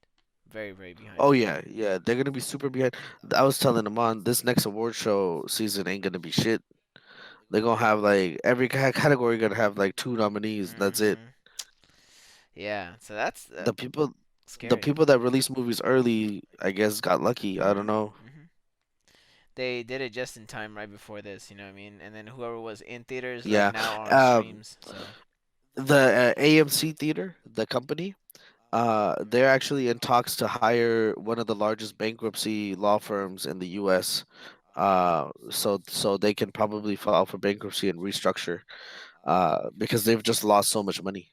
very very behind.
Oh yeah, yeah. They're gonna be super behind. I was telling them on this next award show season ain't gonna be shit. They're gonna have like every category gonna have like two nominees. That's it.
Mhm. Yeah, so that's
The people, the
scary.
people that release movies early, I guess, got lucky. I don't
Mhm.
know.
Mhm. They did it just in time right before this, you know what I mean? And then whoever was in theaters like
Yeah.
now are on
Um,
streams. So,
the AMC theater, the company, they're actually in talks to hire one of the largest bankruptcy law firms in the U.S. So they can probably file for bankruptcy and restructure. Because they've just lost so much money.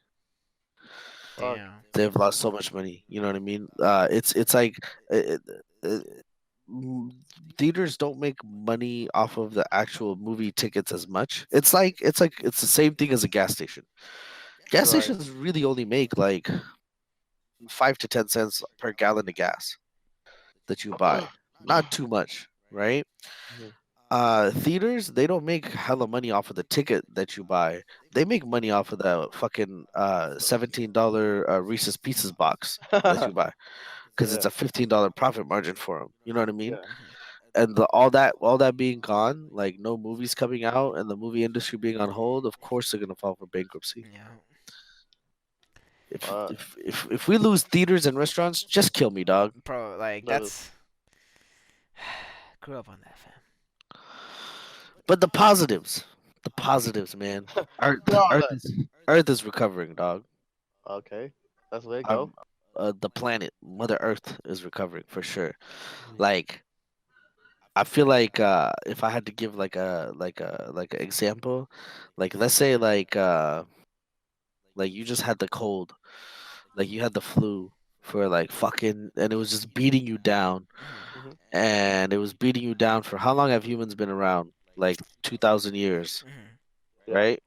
Fuck.
damn.
They've lost so much money. You know what I mean? It's like uh, uh, mm, theaters don't make money off of the actual movie tickets as much. It's the same thing as a gas station. Gas
Right.
stations really only make like 5 to 10 cents per gallon of gas that you buy. Not too much, right?
Mhm.
Theaters they don't make hella money off of the ticket that you buy. They make money off of the fucking $17 Reese's Pieces box that you buy because it's
Yeah.
a $15 profit margin for them. You know what I mean?
Yeah.
Mhm.
and all that being gone, like no movies coming out and the movie industry being on hold, of course they're gonna file for bankruptcy.
Yeah,
If
Uh,
if if if we lose theaters and restaurants, just kill me, dog.
bro. Like
the
that's grew up on that, fam.
But the positives, man. Earth,
yeah,
Earth is Earth is recovering, dog.
okay, that's the way it go.
Um, the planet, Mother Earth, is recovering for sure.
Mhm.
Like, I feel like if I had to give like an example, like let's say like you just had the cold, like you had the flu for like fucking, and it was just beating you down,
Hmm.
Mhm.
and it was beating you down for how long have humans been around? Like 2,000 years,
Hmm.
Yeah.
right?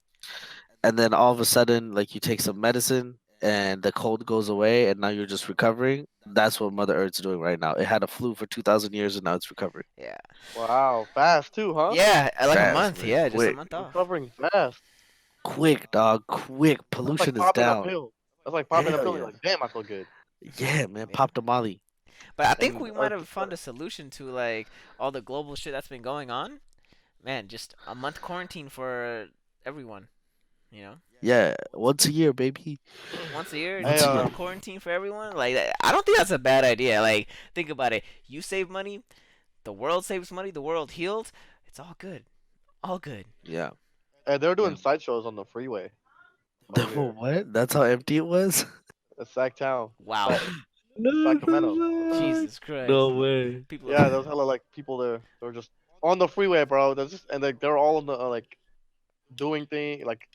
And then all of a sudden, like you take some medicine and the cold goes away, and now you're just recovering. That's what Mother Earth's doing right now. It had a flu for 2,000 years, and now it's recovering.
Yeah.
Wow, fast too, huh?
Yeah, like a
Fast,
month.
man.
Yeah, just a
Quick,
month off.
Recovering fast.
quick, dog. Quick.
That's like
Pollution is
popping a
down.
pill. That's like popping a
Hell
pill. And
yeah.
you're like, damn, I feel good.
Yeah, man.
Yeah.
Pop the Molly.
But I think
And
we might
Earth
have
is
found a solution to like all the global shit that's been going on. Man, just a month quarantine for everyone. You know,
Yeah, once a year, baby.
once a year,
Hey,
Once
just
a
a
year.
month quarantine for everyone. Like, I don't think that's a bad idea. Like, think about it. You save money, the world saves money, the world heals. It's all good. All good.
Yeah.
they're
Yeah.
doing sideshows on the freeway over here.
What? That's how empty it was?
It's Sacktown,
Wow.
No,
Sacramento.
no, no.
Jesus Christ.
No way.
People
Yeah,
are.
there was hella like people there. They were just on the freeway, bro. They're just and they're all on the like doing thing like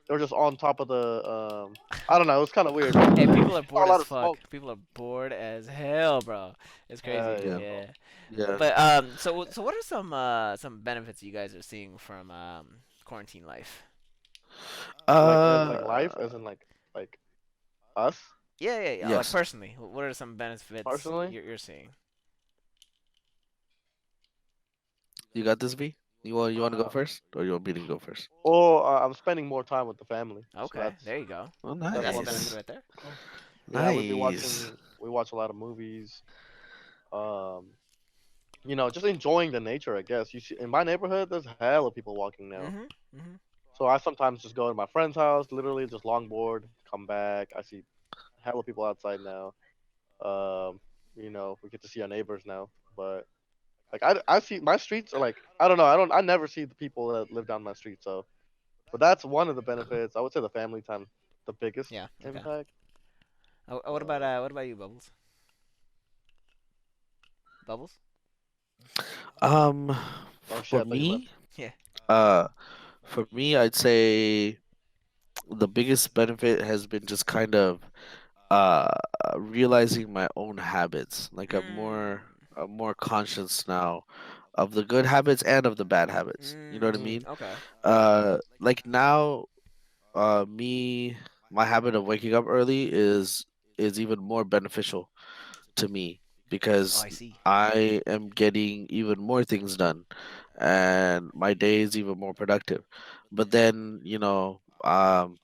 they were just on top of the I don't know. It was kind of weird.
Hey, people are
Saw
bored
a lot
as
of
fuck.
smoke.
People are bored as hell, bro. It's crazy.
Yeah.
Yeah, bro.
Yeah.
Yeah.
But so what are some benefits you guys are seeing from quarantine life?
Like as in like
Uh,
life, as in like us
Yeah, yeah, yeah. Like
yes.
personally, what are some benefits
personally.
you're seeing?
You got this, V? You want to go
Uh,
first, or you want me to go first?
or I'm spending more time with the family, so
Okay, there you go.
Oh,
that's
That's a
one
benefit
thing.
nice.
right there.
Yeah,
Nice.
we watch a lot of movies. Um, just enjoying the nature. I guess you see in my neighborhood, there's hella people walking now.
Mhm. Mhm.
So I sometimes just go to my friend's house, literally just longboard, come back. I see hella people outside now. Um, we get to see our neighbors now. But like I see my streets are like I don't know. I never see the people that live down my street. So, but that's one of the benefits. I would say the family time, the biggest
Yeah. Okay.
impact.
What about you, Bubbles? Bubbles?
Um,
Oh
for
shit! I thought you left.
me,
Yeah.
uh, I'd say the biggest benefit has been just kind of uh realizing my own habits. Like
Mm.
I'm more conscious now of the good habits and of the bad habits. You know what I
Mm,
mean?
Okay.
Like now, me my habit of waking up early is even more beneficial to me
Oh,
because
I see.
I am getting even more things done and my day is even more productive. But then,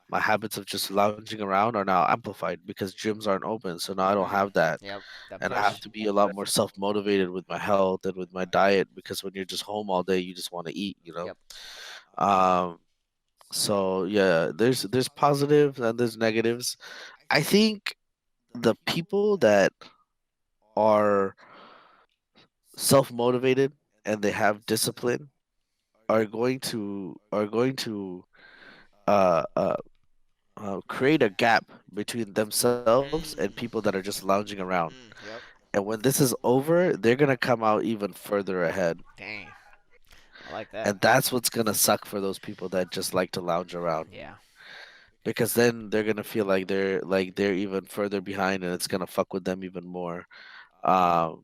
my habits of just lounging around are now amplified because gyms aren't open. So now I don't
Mm.
have that.
Yep. That
And I have
push.
to be a lot more self motivated with my health and with my diet because when you're just home all day, you just want to eat, you know?
Yep.
Um, so yeah, there's positives and there's negatives. I think the people that are self motivated and they have discipline are going to uh, uh, create a gap between themselves and people that are
Mm.
just lounging around.
Yep.
And when this is over, they're gonna come out even further ahead.
Dang. I like that.
And that's what's gonna suck for those people that just like to lounge around.
Yeah.
Because then they're gonna feel like they're even further behind, and it's gonna fuck with them even more. Um,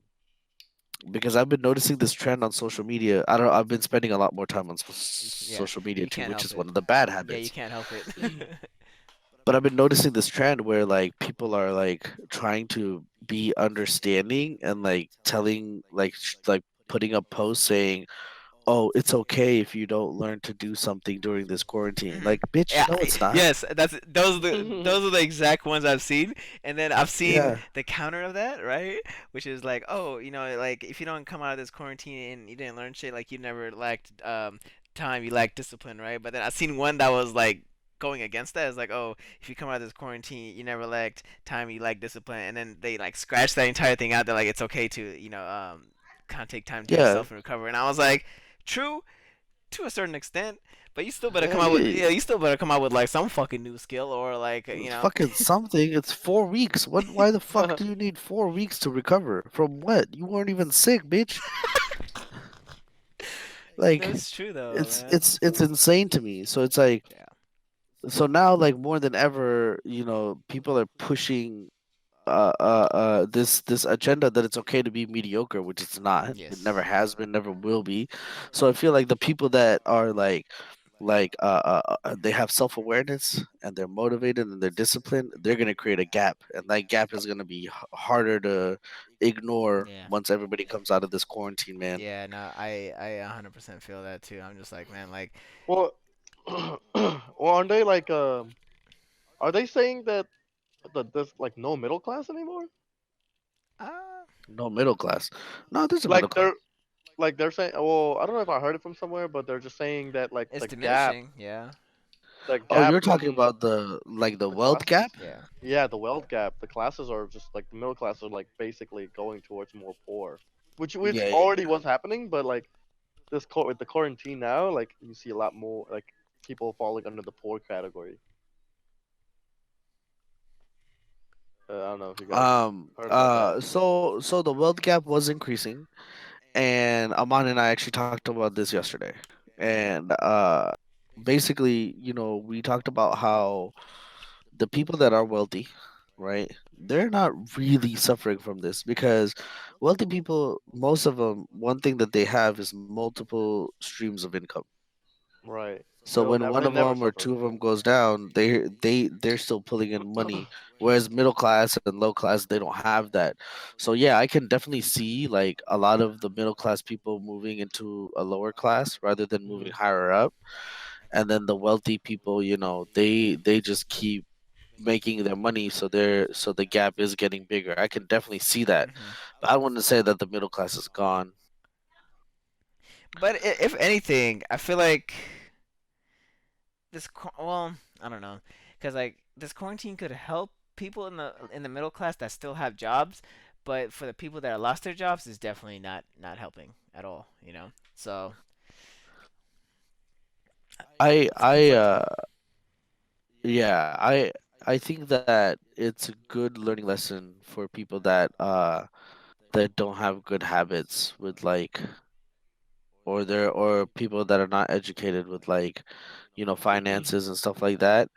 because I've been noticing this trend on social media. I don't know, I've been spending a lot more time on
Yeah.
social media
You
too,
can't
which
help
is one
it.
of the bad
Yeah, you
habits.
can't help it.
But I've been noticing this trend where like people are like trying to be understanding and like telling like putting up posts saying, oh, it's okay if you don't learn to do something during this quarantine.
Hmm.
Like, bitch,
Yeah,
no, it's not.
yes, those are the exact ones I've seen, and then I've seen
Yeah,
the counter of that, right? Which is like, oh, like if you don't come out of this quarantine and you didn't learn shit, like you never lacked time, you lacked discipline, right? But then I've seen one that was like going against that. It's like, oh, if you come out of this quarantine, you never lacked time, you lacked discipline, and then they like scratch that entire thing out. They're like, it's okay to kind of take time to
yeah,
yourself and recover. And I was like, true to a certain extent, but you still better come out with
yeah.
yeah, you still better come out with like some fucking new skill or like
It's fucking something. It's 4 weeks. What? Why the fuck do you need 4 weeks to recover from what? You weren't even sick, bitch. Like,
That's true though,
it's
man.
it's it's insane to me. So it's like,
Yeah.
so now, like more than ever, people are pushing this agenda that it's okay to be mediocre, which it's not. It never
Yes.
has been, never will be. So I feel like the people that are they have self-awareness and they're motivated and they're disciplined, they're going to create a gap, and that gap is going to be harder to ignore
Yeah.
once everybody comes out of this quarantine, man.
Yeah, no, I 100% feel that too. I'm just like, man, like
Well, well, aren't they like are they saying that there's like no middle class anymore?
uh
No middle class. No, there's a middle
Like
class.
they're saying. Well, I don't know if I heard it from somewhere, but they're just saying that like
it's diminishing. Yeah.
the
Oh,
gap
you're talking
from
about the
the
wealth
classes.
gap?
Yeah.
Yeah, the wealth gap. The classes are just like the middle class are like basically going towards more poor, which
Yeah.
already was happening, but like with the quarantine now, like you see a lot more like people falling under the poor category. I don't know if you guys heard about that.
So the wealth gap was increasing, and Aman and I actually talked about this yesterday. And basically, we talked about how the people that are wealthy, right? They're not really suffering from this because wealthy people, most of them, one thing that they have is multiple streams of income.
Right.
So when one
They
of
never
them or
suffer.
two of them goes down, they're still pulling in money. Whereas middle class and low class, they don't have that. So yeah, I can definitely see like a lot of the middle class people moving into a lower class rather than moving
Hmm.
higher up. And then the wealthy people, they just keep making their money, so the gap is getting bigger. I can definitely see that.
Hmm.
But I wouldn't say that the middle class is gone.
But if anything, I feel like well, I don't know, because like this quarantine could help people in the middle class that still have jobs, but for the people that lost their jobs, is definitely not helping at all. So
I
it's
I
conflicting.
Yeah, I think that it's a good learning lesson for people that don't have good habits with like, or people that are not educated with like, finances and stuff like that.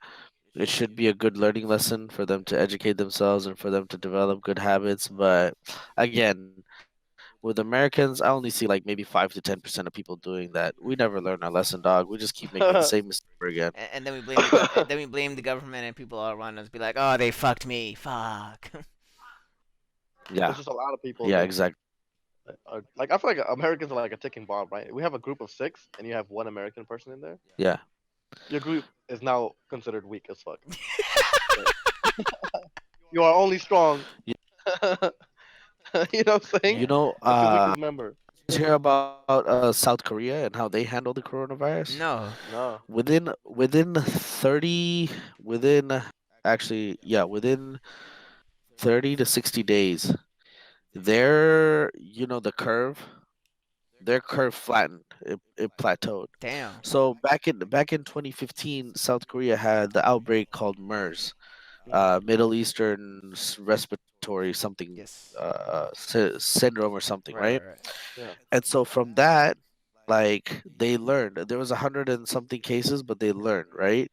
It should be a good learning lesson for them to educate themselves and for them to develop good habits. But again, with Americans, I only see like maybe 5 to 10% of people doing that. We never learn our lesson, dog. We just keep making the same mistake over again.
And then then we blame the government, and people all around us be like, oh, they fucked me, fuck.
Yeah,
There's just a lot of people
yeah,
that
exactly.
are like I feel like Americans are like a ticking bomb, right? We have a group of six, and you have one American person in there.
Yeah.
Your group is now considered weak as fuck. Like, you are only strong. You know what I'm saying?
You
Yeah.
know,
With your weakest member.
did you guys hear about South Korea and how they handled the coronavirus?
No.
No.
Within 30 within actually, yeah, within 30 to 60 days, the curve, their curve flattened. It plateaued.
Damn.
So back in 2015, South Korea had the outbreak called MERS,
Hmm.
Middle Eastern Respiratory something,
Yes.
syndrome or something,
Right.
right?
Right. Right.
Yeah.
And so from that, like they learned. There was 100 and something cases, but they learned, right?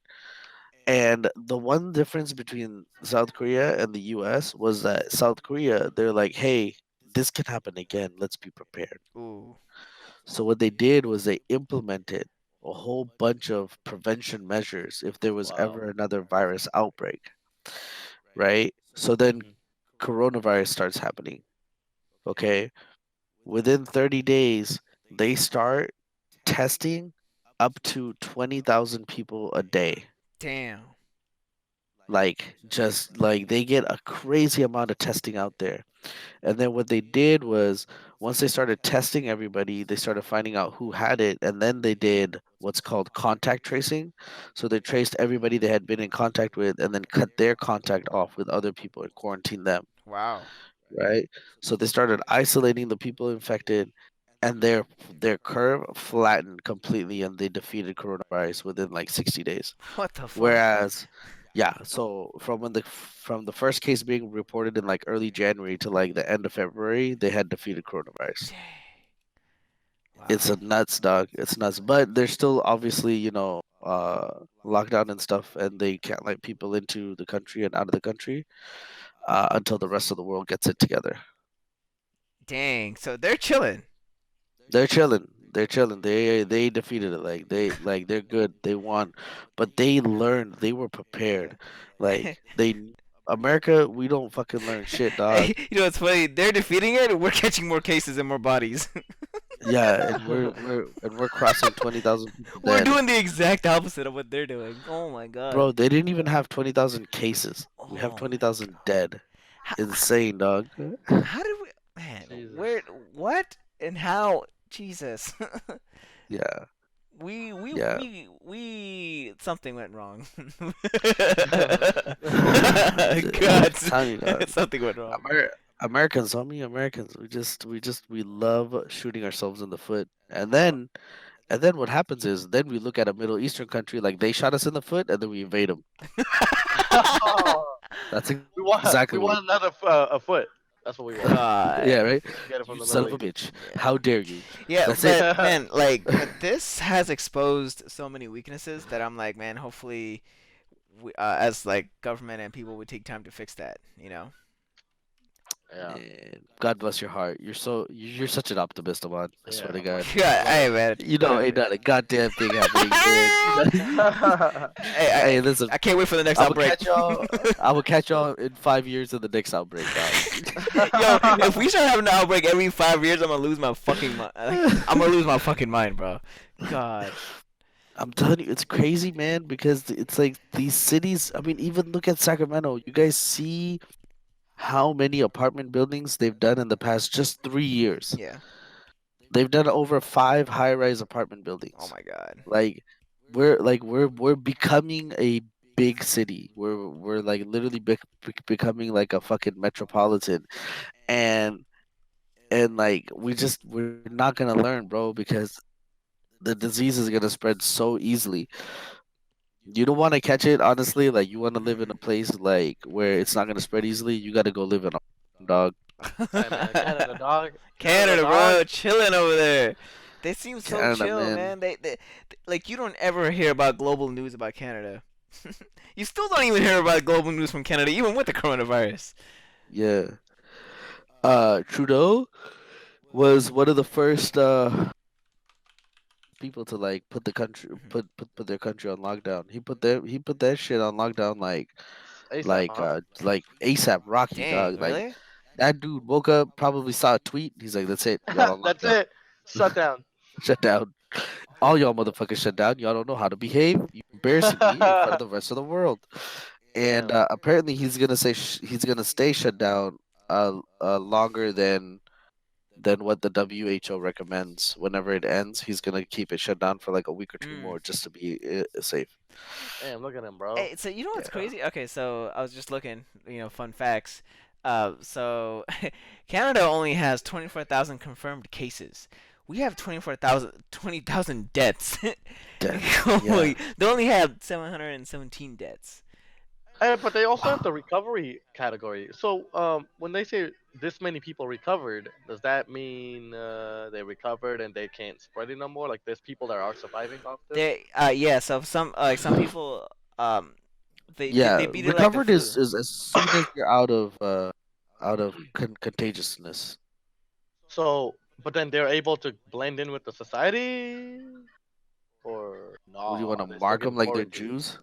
And the one difference between South Korea and the US was that South Korea, they're like, hey, this can happen again. Let's be prepared.
Ooh.
So what they did was they implemented a whole bunch of prevention measures if there was
Wow.
ever another virus outbreak, right? So then
Hmm.
coronavirus starts happening. Okay. Within 30 days, they start testing up to 20,000 people a day.
Damn.
Like, just like they get a crazy amount of testing out there. And then what they did was, once they started testing everybody, they started finding out who had it, and then they did what's called contact tracing. So they traced everybody they had been in contact with, and then cut their contact off with other people and quarantined them.
Wow.
Right? So they started isolating the people infected, and their curve flattened completely, and they defeated coronavirus within like 60 days.
What the fuck?
Whereas, yeah, so from the first case being reported in like early January to like the end of February, they had defeated coronavirus.
Dang.
It's a
Wow.
nuts, dog. It's nuts. But they're still obviously, lockdown and stuff, and they can't let people into the country and out of the country until the rest of the world gets it together.
Dang. So they're chilling.
They're chilling. They're chilling. They defeated it. They're good. They won, but they learned. They were prepared. Like they America, we don't fucking learn shit, dog.
Hey, you know what's funny? They're defeating it. We're catching more cases and more bodies.
Yeah, and we're crossing 20,000 people
We're
dead,
doing the exact opposite of what they're doing. Oh my god.
bro. They didn't even have 20,000 cases. We have
Oh my
20,000
god.
dead.
How,
Insane, dog.
how did we? Man,
Jesus.
where? What? And how? Jesus.
Yeah,
we we
yeah.
we we something went wrong. God,
Telling you, dog.
something went wrong.
Americans, homie, Americans. We love shooting ourselves in the foot, and then what happens is, then we look at a Middle Eastern country like they shot us in the foot, and then we invade them. That's exactly what
we want another a foot. That's what we want.
yeah,
God.
right.
Get it from
You
the
son
Middle
of a
East.
bitch!
Yeah.
How dare you?
Yeah,
That's it.
but man, like, but this has exposed so many weaknesses that I'm like, man, hopefully, as like government and people would take time to fix that. You know?
Yeah.
Man, God bless your heart. You're such an optimist, Amon. I swear
Yeah.
to God.
God, hey man,
You know, ain't not a goddamn thing happening, man.
hey,
Hey, listen,
I can't wait for the next
I will
outbreak.
catch y'all. I will catch y'all in 5 years in the next outbreak,
Yo, if we start having an outbreak every 5 years, I'm gonna lose my fucking mind. I'm gonna lose my fucking mind, bro. God.
I'm telling you, it's crazy, man, because it's like these cities. I mean, even look at Sacramento. You guys see how many apartment buildings they've done in the past just 3 years?
Yeah.
They've done over 5 high-rise apartment
Oh
buildings.
my God.
Like we're becoming a big city. We're like literally becoming like a fucking metropolitan, and like we're not gonna learn, bro, because the disease is gonna spread so easily. You don't want to catch it, honestly. Like, you want to live in a place like where it's not gonna spread easily. You got to go live in a dog.
Hey man, Canada dog. Canada
Canada,
dog.
bro, chilling over there. They seem so
Canada,
chill,
man.
man. Like you don't ever hear about global news about Canada. You still don't even hear about global news from Canada, even with the coronavirus.
Yeah. Trudeau was one of the first people to like put the country
Mhm.
put their country on lockdown. He put that shit on lockdown
ASAP, huh?
like ASAP Rocky,
Dang,
dog. Like,
really?
that dude woke up, probably saw a tweet. He's like, "That's it. Y'all on
That's
lockdown.
it. Shut down.
Shut down. All y'all motherfuckers shut down. Y'all don't know how to behave. You embarrassing me in front of the rest of the world." And
Damn.
apparently he's gonna stay shut down longer than what the WHO recommends. Whenever it ends, he's gonna keep it shut down for like a week or two
Mm.
more, just to be safe.
Damn, look at him, bro.
Hey, so you know what's
Yeah.
crazy? Okay, so I was just looking, fun facts. So Canada only has 24,000 confirmed cases. We have 20,000 deaths.
Deaths. Yeah.
Holy, they only have 717 deaths.
But they also have the recovery category. So, when they say this many people recovered, does that mean they recovered and they can't spread it no more? Like, there's people that are surviving off this?
Yeah, so some people, they
Yeah.
beat it like the
Recovered
flu.
is as soon as you're out of contagiousness.
So, but then they're able to blend in with the society? Or,
Would you want
no,
to
they still
mark
get
them like they're
quarantined?
Jews?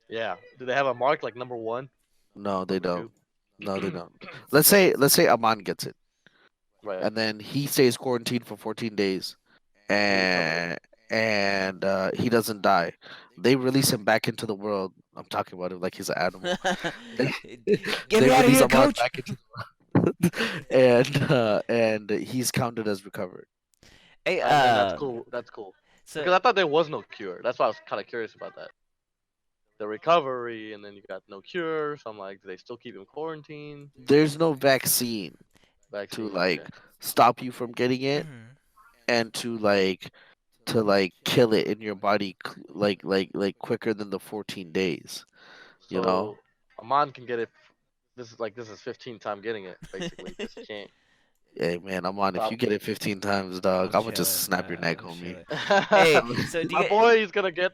Yeah. Do they have a mark like number one,
No, they
number
don't.
two?
No, they don't. Let's say Aman gets it,
Right.
and then he stays quarantined for 14 days,
Recover.
and he doesn't die. They release him back into the world. I'm talking about him like he's an animal. They
Get
they
me out of
release
here,
Ahmad
coach.
back into and he's counted as recovered.
Hey,
I mean, that's cool. That's cool.
so
Because I thought there was no cure. That's why I was kind of curious about that. The recovery, and then you got no cure. So I'm like, do they still keep him quarantined?
There's no vaccine to
Vaccine.
like
Okay.
stop you from getting it
mhm.
and to kill it in your body like quicker than the 14 days, you know?
So Amon can get it. This is 15 time getting it basically because he can't
Hey man, I'm on. If
stop.
you get it 15 times, dog,
I'm
I'm gonna just
chilling,
snap your
man.
neck,
I'm
homie.
chilling. Hey, so
My boy is gonna get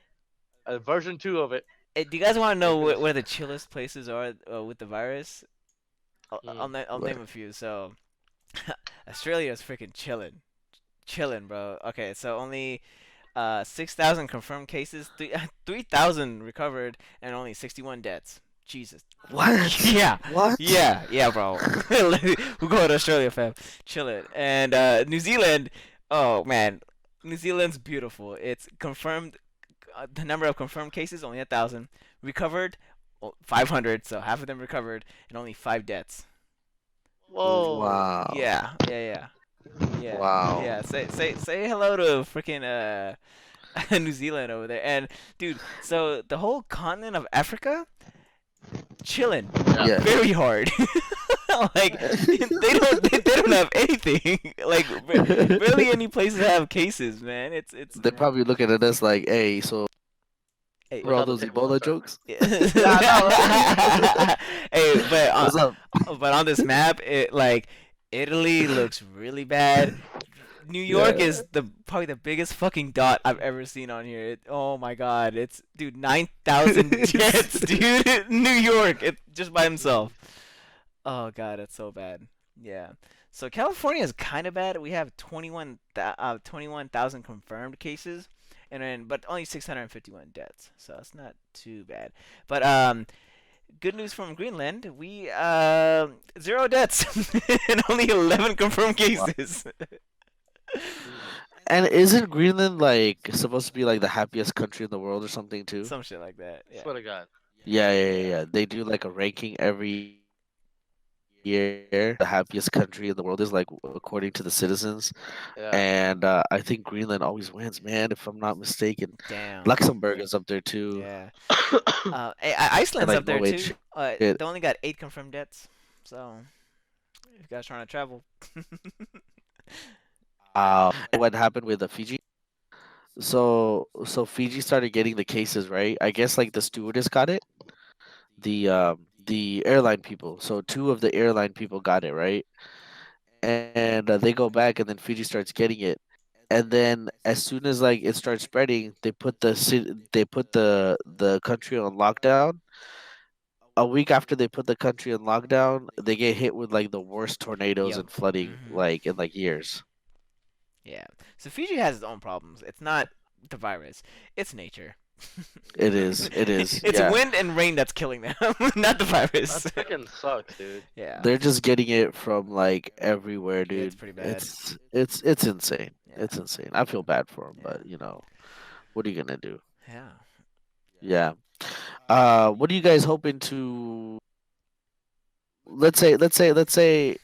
a version 2 of it.
do you guys want to
And
know
he's gonna.
where the chillest places are with the virus?
Mm,
I'll
Where?
name a few. So Australia is freaking chilling, bro. Okay, so only 6,000 confirmed cases, 3,000 recovered, and only 61 deaths. Jesus.
What?
Yeah,
What?
yeah, bro. We're going to Australia, fam. Chill it. And New Zealand, oh man, New Zealand's beautiful. It's confirmed. The number of confirmed cases only 1,000. Recovered, 500. So half of them recovered, and only 5 deaths.
whoa.
Wow.
Yeah.
Wow.
Say hello to freaking New Zealand over there. And dude, so the whole continent of Africa chilling
Yeah.
Yeah.
very hard. Like they don't have anything. Like barely any places have cases, man. It's
They're probably looking at us like, hey, so
hey.
for
What's
all
up, the
those
table,
Ebola
sir?
jokes?
Yeah.
Yeah, I know, right?
Hey,
What's up?
but on this map, it like Italy looks really bad. New York
Yeah.
is the probably the biggest fucking dot I've ever seen on here. Oh my god, it's dude 9,000 jets, dude. New York, it just by himself. Oh god, it's so bad. Yeah. So California is kind of bad. We have 21,000 confirmed cases, and then but only 651 deaths. So it's not too bad. But good news from Greenland. We 0 deaths and only 11 confirmed
Wow.
cases.
And isn't Greenland like supposed to be like the happiest country in the world or something too?
Some shit like that. Yeah.
Swear to God.
Yeah.
Yeah. They do like a ranking every year, the happiest country in the world is like according to the citizens,
Yeah.
and I think Greenland always wins, man. If I'm not mistaken,
Damn.
Luxembourg is up there too,
Yeah.
and
Iceland's
like
up there
Norway and
too.
shit.
They only got 8 confirmed deaths. So if you guys trying to travel.
And what happened with the Fiji? So Fiji started getting the cases, right? I guess like the stewardess got it, the airline people. So two of the airline people got it, right? And they go back, and then Fiji starts getting it. And then as soon as like it starts spreading, they put the country on lockdown. A week after they put the country on lockdown, they get hit with like the worst tornadoes
Yep.
and flooding
Mhm.
like in like years.
Yeah. So Fiji has its own problems. It's not the virus. It's nature.
It is. It is.
It's
Yeah.
wind and rain that's killing them, not the
That
virus.
freaking sucks, dude.
Yeah.
They're just getting it from like everywhere,
Yeah, it's
dude.
pretty bad.
It's insane.
Yeah.
It's insane. I feel bad for them,
Yeah.
but what are you gonna do?
Yeah.
Yeah. What are you guys hoping to? Let's say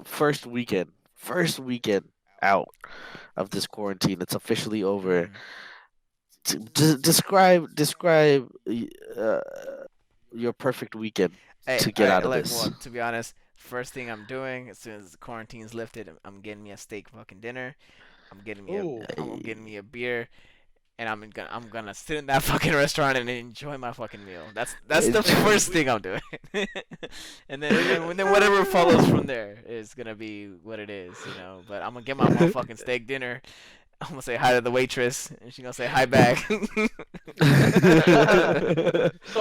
first weekend out of this quarantine. It's officially over.
Mhm.
Describe uh, your perfect weekend
Hey,
to get out of
like, well,
this.
to be honest, first thing I'm doing as soon as the quarantine's lifted, I'm getting me a steak fucking dinner.
Ooh.
I'm getting me a beer, and I'm gonna sit in that fucking restaurant and enjoy my fucking meal. That's the first thing I'm doing. And then whatever follows from there is gonna be what it is, you know. But I'm gonna get my motherfucking steak dinner. I'm gonna say hi to the waitress, and she's gonna say hi back.
Some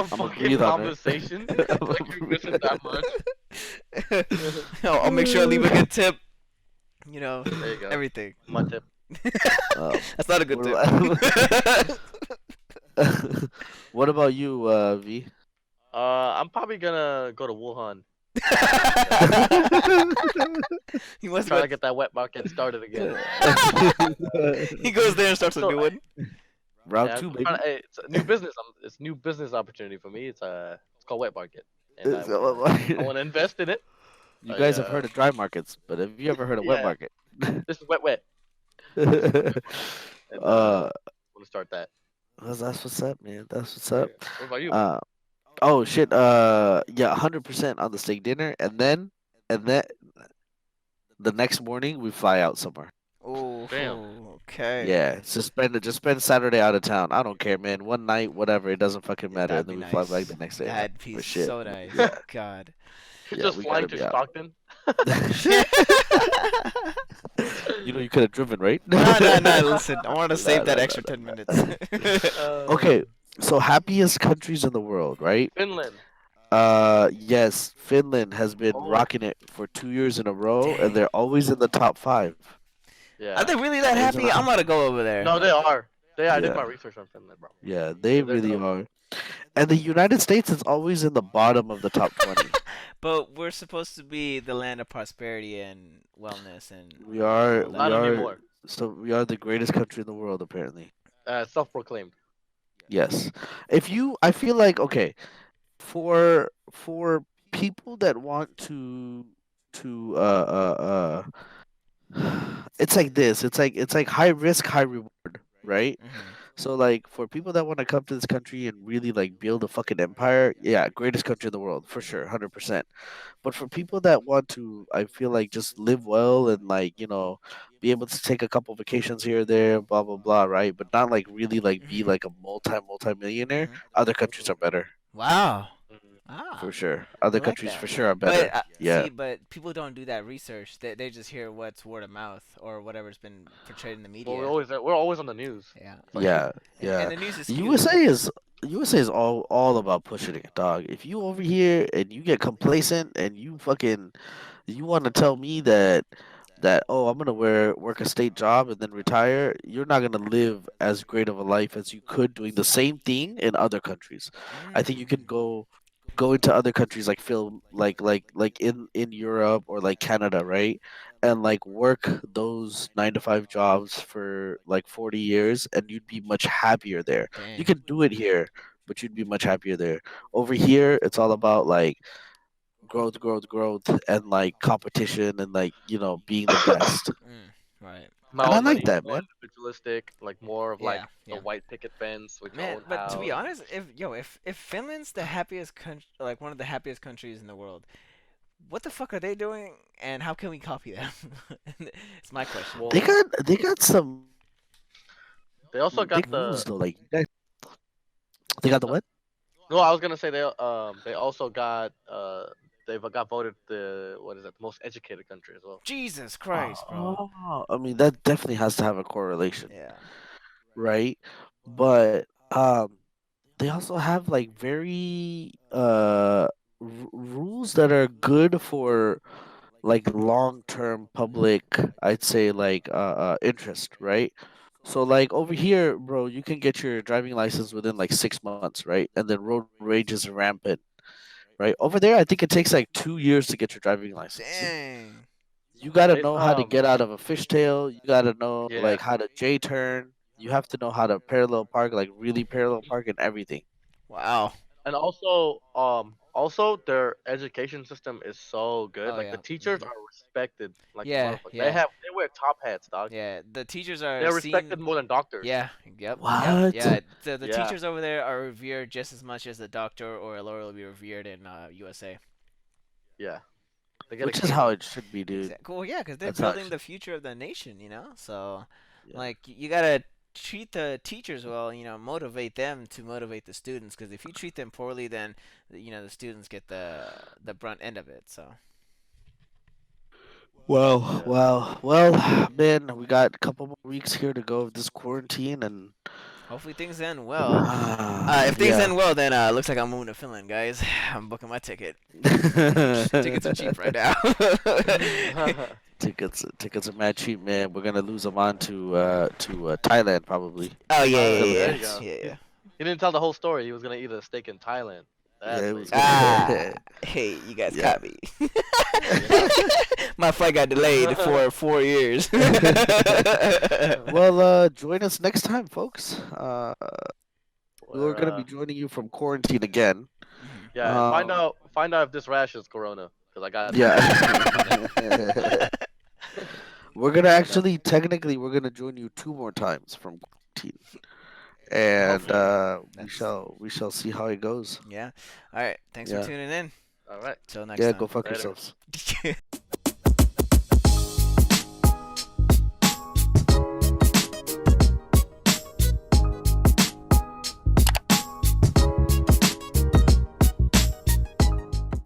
I'm gonna
fucking
breathe on it.
conversation. Like you miss it that much.
I'll make sure I leave a good tip. You know,
There you go.
everything.
My tip.
Um,
That's not a good
what
tip.
what about you, V?
I'm probably gonna go to Wuhan. Yeah.
He wants to
Trying
go.
to get that wet market started again.
He goes there and starts a
So
new one.
Round
yeah,
two,
I'm trying
baby.
to, it's a new business. It's new business opportunity for me. It's called wet market, and I wanna invest in it.
You guys have heard of dry markets, but have you ever heard of wet
Yeah,
market?
this is wet, this is wet market, and
uh,
want to start that.
that's what's up, man. That's what's
Yeah.
up.
What about you?
Uh, oh shit. Yeah, 100% on the steak dinner, and then the next morning we fly out somewhere.
Damn.
Oh, okay.
Yeah, just spend Saturday out of town. I don't care, man. One night, whatever, it doesn't fucking matter. And
That'd
then
be
we fly back
nice.
the next day
That'd be
for shit.
so nice.
Yeah,
God.
yeah,
Just
we
flying
gotta
to
be out.
Stockton.
You know, you could have driven, right?
No, no, no. Listen, I want to
Nah,
save that
nah,
extra
nah,
10 minutes.
uh,
Okay, so happiest countries in the world, right?
Finland.
Yes, Finland has been
Oh,
rocking it for 2 years in a row, and
Dang.
they're always in the top five.
Are
yeah.
they really that
Always in
happy?
the
I'm gonna go over there.
No, they are. I did my
yeah,
research on Finland, bro.
yeah, they
They're
really
dope.
are. And the United States is always in the bottom of the top 20.
But we're supposed to be the land of prosperity and wellness and
We are,
all
we
Not
that.
are,
anymore.
so we are the greatest country in the world, apparently.
Self-proclaimed.
Yes. I feel like, okay, for people that want to it's like this. It's like high risk, high reward, right?
Mhm.
So like for people that want to come to this country and really like build a fucking empire, yeah, greatest country in the world for sure, 100%. But for people that want to, I feel like just live well and like be able to take a couple vacations here or there, blah blah blah, right? But not like really like be
Mhm.
like a multi millionaire.
Mhm.
Other countries
Hmm.
are better
Wow.
Hmm.
for
Ah,
sure.
I
Other
like
countries
that.
for sure are
But
better. Yeah.
see, but people don't do that research. They just hear what's word of mouth or whatever's been portrayed in the
Well,
media.
we're always on the news.
Yeah.
It's like,
Yeah,
And
yeah.
the news is skewed.
USA is USA is all about pushing it, dog. If you over here and you get complacent and you want to tell me that oh I'm gonna work a state job and then retire, you're not gonna live as great of a life as you could doing the same thing in other countries. I think you can
Mm.
go into other countries like film like in Europe or like Canada, right? And like work those 9 to 5 jobs for like 40 years and you'd be much happier there. You
Dang.
can do it here, but you'd be much happier there. Over here, it's all about like growth, and like competition and like being the best.
Right.
my
And I
own
like
money,
that,
more
man.
individualistic, like more of
Yeah.
like the
Yeah.
white picket fence with your
Man,
own
but to be
house.
honest, if Finland's the happiest country, like one of the happiest countries in the world, what the fuck are they doing, and how can we copy them? It's my question.
They
Well,
got they got some
they also
big
got
rules though. Like they got the
uh,
what?
no, I was gonna say they also got they've got voted the what is it, the most educated country as well.
Jesus Christ, bro.
Oh, I mean that definitely has to have a correlation,
Yeah.
right? But they also have like very rules that are good for like long-term public, I'd say like interest, right? So like over here, bro, you can get your driving license within like 6 months, right? And then road rage is rampant, right? Over there, I think it takes like 2 years to get your driving license.
Dang.
You gotta
They
know how to get out of a fishtail. You gotta know
yeah,
like how to J turn. You have to know how to parallel park, like really parallel park and everything.
Wow.
and also their education system is so good.
Oh
Like the
yeah.
teachers
Mhm.
are respected like a
Yeah.
motherfucker.
Yeah.
They wear top hats, dog.
Yeah. The teachers are
They're
seen.
respected more than doctors.
Yeah. Yep. Yep.
What?
Yeah. The
Yeah,
teachers over there are revered just as much as a doctor or a lawyer will be revered in USA.
yeah. They get a
Which is how
cane.
it should be, dude.
Exactly. Well, yeah, because they're
That's how it
building
should.
the future of the nation, you know. So,
Yeah.
like, you gotta treat the teachers well. Motivate them to motivate the students. Because if you treat them poorly, then the students get the brunt end of it. So,
Well,
Yeah.
man, we got a couple more weeks here to go of this quarantine, and
hopefully things end well. If things
yeah.
end well, then looks like I'm moving to Finland, guys. I'm booking my ticket. Tickets are cheap right now.
Tickets are mad cheap, man. We're gonna lose them on to Thailand probably.
Oh yeah,
Thailand.
yeah,
Philippines.
There
yeah,
you go.
yeah,
He,
yeah.
he didn't tell the whole story. He was gonna eat a steak in Thailand.
Yeah,
That's
it
what you
was
gotta do.
Ah, hey, you guys
yeah.
caught me.
Yeah.
My flight got delayed for 4 years.
Well, join us next time, folks. We're
Where
gonna be joining you from quarantine again.
Mhm.
yeah, and
Um,
find out if this rash is corona, because I got
yeah.
I got something on it.
We're gonna
Yep.
actually, technically, we're gonna join you 2 more times from quarantine, and
Hopefully, that's
we shall see how it goes.
yeah. All right, thanks for
Yeah,
tuning in.
All right.
Till next
yeah. Go
time.
fuck
Later.
yourselves.